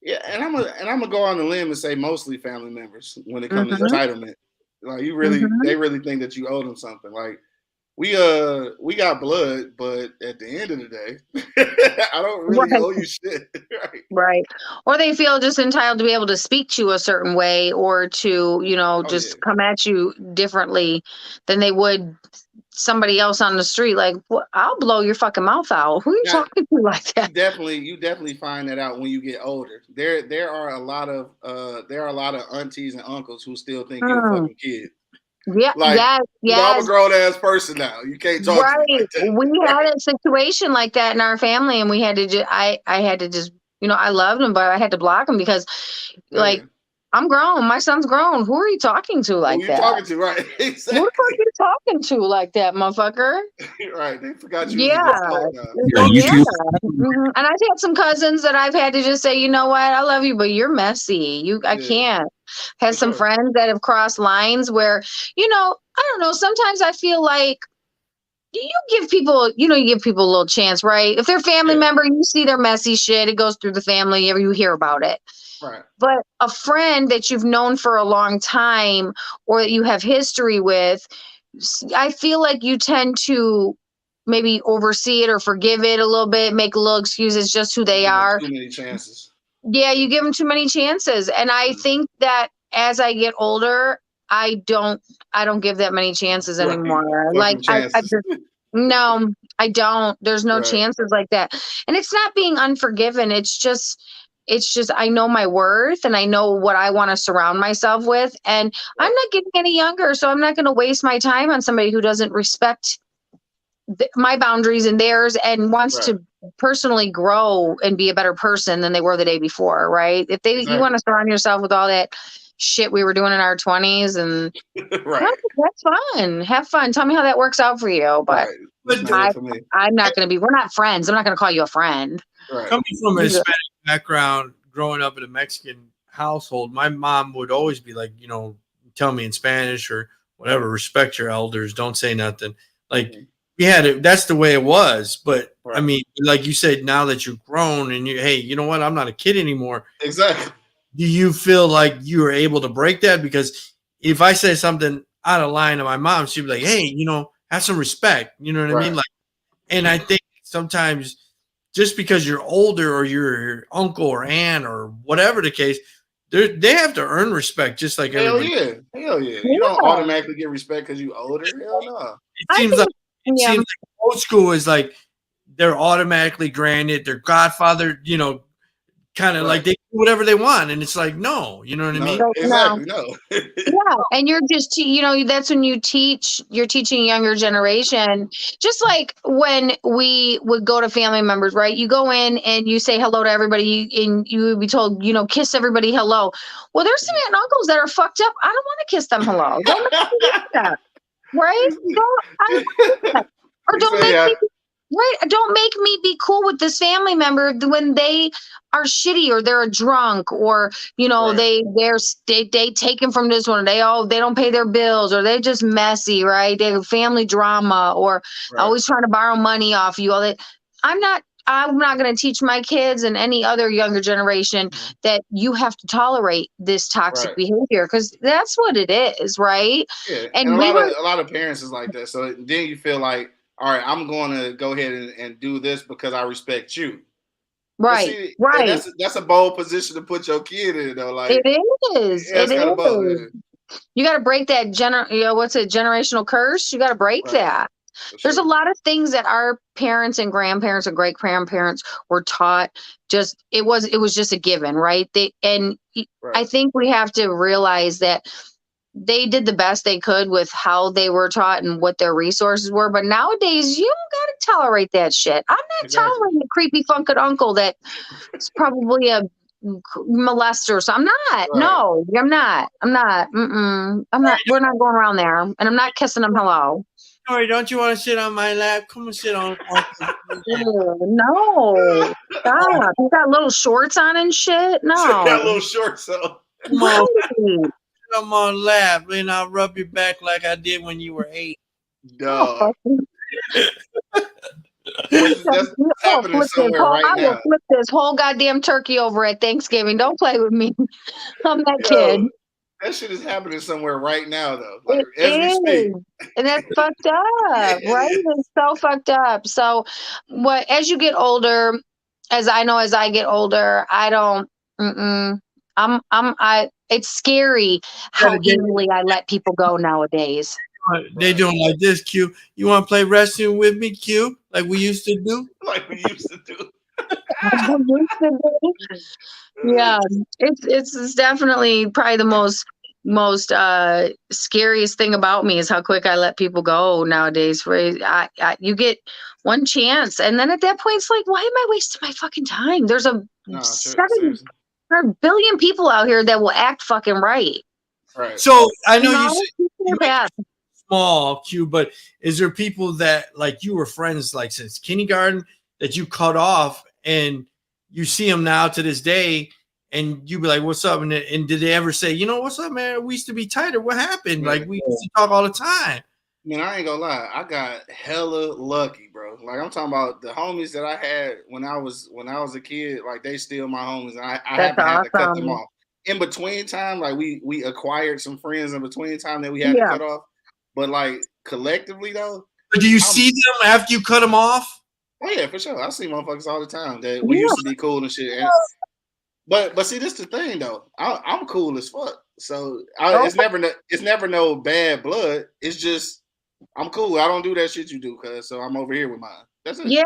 yeah, and I'm gonna go on the limb and say mostly family members when it comes to entitlement. Like they really think that you owe them something. Like we got blood, but at the end of the day, I don't really owe you shit. Right. Or they feel just entitled to be able to speak to you a certain way, or to, come at you differently than they would somebody else on the street. Like, I'll blow your fucking mouth out. Who are you talking to like that? You definitely find that out when you get older. There are a lot of aunties and uncles who still think you're a fucking kid. Yeah, like, yes. I'm a grown ass person now. You can't talk to me like that. We had a situation like that in our family, and we had to I had to just, I loved him, but I had to block him because, I'm grown. My son's grown. Who are you talking to like that? Who are you talking to, right? Exactly. Who the fuck are you talking to like that, motherfucker? Right. They forgot you. Yeah. And I've had some cousins that I've had to just say, you know what? I love you, but you're messy. I can't. Had some friends that have crossed lines where, I don't know. Sometimes I feel like you give people a little chance, right? If they're a family member, you see their messy shit, it goes through the family, you hear about it. Right. But a friend that you've known for a long time or that you have history with, I feel like you tend to maybe oversee it or forgive it a little bit, make a little excuses, just who they are. Too many chances. Yeah, you give them too many chances. And I think that as I get older, I don't give that many chances anymore. Like I just, no, I don't. There's no chances like that. And it's not being unforgiven. It's just I know my worth and I know what I want to surround myself with. And I'm not getting any younger, so I'm not going to waste my time on somebody who doesn't respect my boundaries and theirs and wants to personally grow and be a better person than they were the day before, right? If you want to surround yourself with all that shit we were doing in our 20s and that's fun. Have fun. Tell me how that works out for you. But I'm not going to be, we're not friends. I'm not going to call you a friend. Right. Coming from a Hispanic background, growing up in a Mexican household, my mom would always be like, tell me in Spanish or whatever, respect your elders, don't say nothing. Like we had it, that's the way it was. But I mean, like you said, now that you're grown and hey, you know what? I'm not a kid anymore. Exactly. Do you feel like you are able to break that? Because if I say something out of line to my mom, she'd be like, hey, have some respect. You know what I mean? Like, and I think sometimes just because you're older or your uncle or aunt or whatever the case, they have to earn respect just like everybody. Hell yeah. You don't automatically get respect because you're older. Hell no. It seems like old school is like they're automatically granted. Their godfather, kind of like they do whatever they want, and it's like no, you know what I mean? Exactly, no. Yeah, and you're just that's when you're teaching younger generation. Just like when we would go to family members, right? You go in and you say hello to everybody, and you would be told, kiss everybody hello. Well, there's some aunt and uncles that are fucked up. I don't want to kiss them hello. Don't make me do that, right? I don't want to do that. Or don't make me be cool with this family member when they are shitty or they're a drunk or they take him from this one. They don't pay their bills or they're just messy, right? They have family drama or always trying to borrow money off you. All that. I'm not going to teach my kids and any other younger generation that you have to tolerate this toxic behavior because that's what it is, right? Yeah, and a lot of parents is like that. So then you feel like, all right, I'm going to go ahead and do this because I respect you. Right, see, right. That's a bold position to put your kid in, though. Like it is. Yeah, it is. Bold, you got to break that generational curse. You got to break that. There's a lot of things that our parents and grandparents and great grandparents were taught. It was just a given, right? I think we have to realize that they did the best they could with how they were taught and what their resources were. But nowadays, you don't got to tolerate that shit. I'm not tolerating a creepy funked uncle that's probably a molester. So I'm not. No, I'm not. I'm not. I'm not. We're not going around there. And I'm not kissing them hello. Sorry, don't you want to sit on my lap? Come and sit on. No. Stop. You got little shorts on and shit? No. Got little shorts on. Come on. Come on, laugh, and I'll rub your back like I did when you were 8. Dog. That's happening somewhere right now. I will flip this whole goddamn turkey over at Thanksgiving. Don't play with me. I'm that kid. That shit is happening somewhere right now, though. Like, as we speak. And that's fucked up, right? It's so fucked up. So, as you get older, as I get older, I don't. It's scary how easily I let people go nowadays. They doing like this, Q. You want to play wrestling with me, Q? Like we used to do? Like we used to do. Yeah, it's definitely probably the most scariest thing about me is how quick I let people go nowadays. You get one chance, and then at that point, it's like, why am I wasting my fucking time? There's a 700 billion people out here that will act fucking right. Right. So I know you say small, Q, but is there people that like you were friends like since kindergarten that you cut off and you see them now to this day and you be like, what's up? And did they ever say, what's up, man? We used to be tighter. What happened? Like we used to talk all the time. Man, I ain't gonna lie. I got hella lucky, bro. Like I'm talking about the homies that I had when I was a kid. Like they still my homies, and I haven't had to cut them off. In between time, like we acquired some friends in between time that we had to cut off. But like collectively though, but do you see them after you cut them off? Oh yeah, for sure. I see motherfuckers all the time that we used to be cool and shit. And, but see, this the thing though. I'm cool as fuck. So it's never no bad blood. It's just I'm cool. I don't do that shit you do, so I'm over here with mine. That's it. Yeah,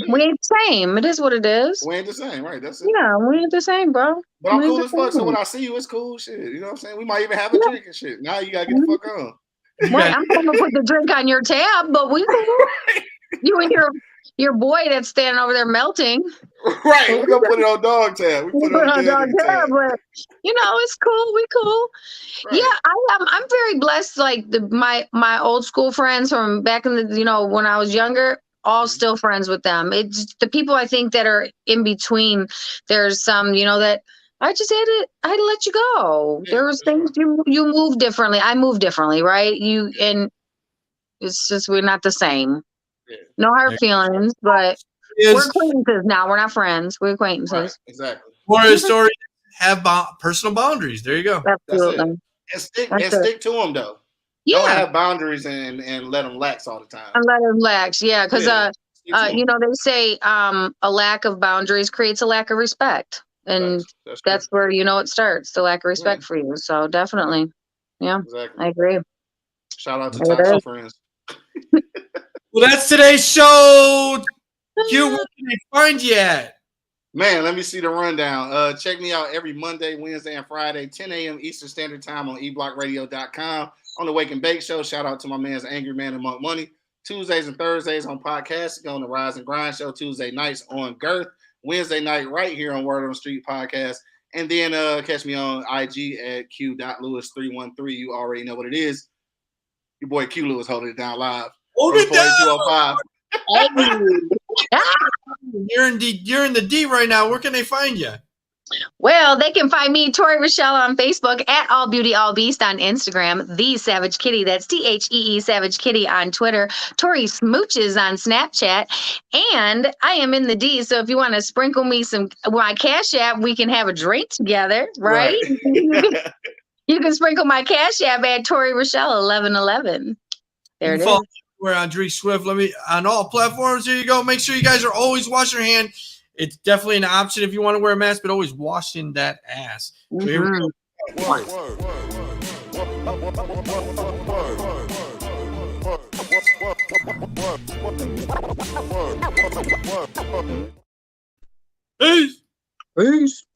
we ain't the same. It is what it is. We ain't the same, right? That's it. Yeah, we ain't the same, bro. But I'm cool as fuck. So when I see you, it's cool shit. You know what I'm saying? We might even have a drink and shit. Now you gotta get the fuck on. Well, I'm gonna put the drink on your tab, but we you and your boy that's standing over there melting. Right, we're gonna put it on dog tab. We put it on dog tab, but it's cool. We cool. Right. Yeah, I'm very blessed. Like my old school friends from back in the when I was younger, all still friends with them. It's the people I think that are in between. There's some that I just had to let you go. Yeah, there was things you move differently. I move differently, right? And it's just we're not the same. Yeah. No hard feelings, but we're acquaintances now. We're not friends. We're acquaintances. Right, exactly. More of the story, have personal boundaries. There you go. Absolutely. And stick to them though. Yeah. Don't have boundaries and let them lax all the time. And let them lax, yeah, because they say a lack of boundaries creates a lack of respect, and that's where it starts, the lack of respect for you. So definitely, yeah, exactly. I agree. Shout out to Toxic Friends. Well, that's today's show. Q, where can they find you at? Man, let me see the rundown. Check me out every Monday, Wednesday, and Friday, 10 a.m. Eastern Standard Time on eblockradio.com. On the Wake and Bake Show, shout out to my man's Angry Man and Monk Money. Tuesdays and Thursdays on podcast, on the Rise and Grind Show. Tuesday nights on Girth. Wednesday night right here on Word on the Street podcast. And then catch me on IG at q.lewis313. You already know what it is. Your boy Q Lewis holding it down live. Hold it down. 4205. You're in the D right now. Where can they find you? Well, they can find me, Tori Rochelle, on Facebook, at All Beauty All Beast on Instagram, The Savage Kitty, that's THEE Savage Kitty on Twitter, Tori Smooches on Snapchat, and I am in the D, so if you want to sprinkle me my Cash App, we can have a drink together, right? You can sprinkle my Cash App at Tori Rochelle 1111. There it is. Where Andre Swift. Let me on all platforms. Here you go. Make sure you guys are always washing your hand. It's definitely an option if you want to wear a mask, but always washing that ass. So here we go. Peace. Peace.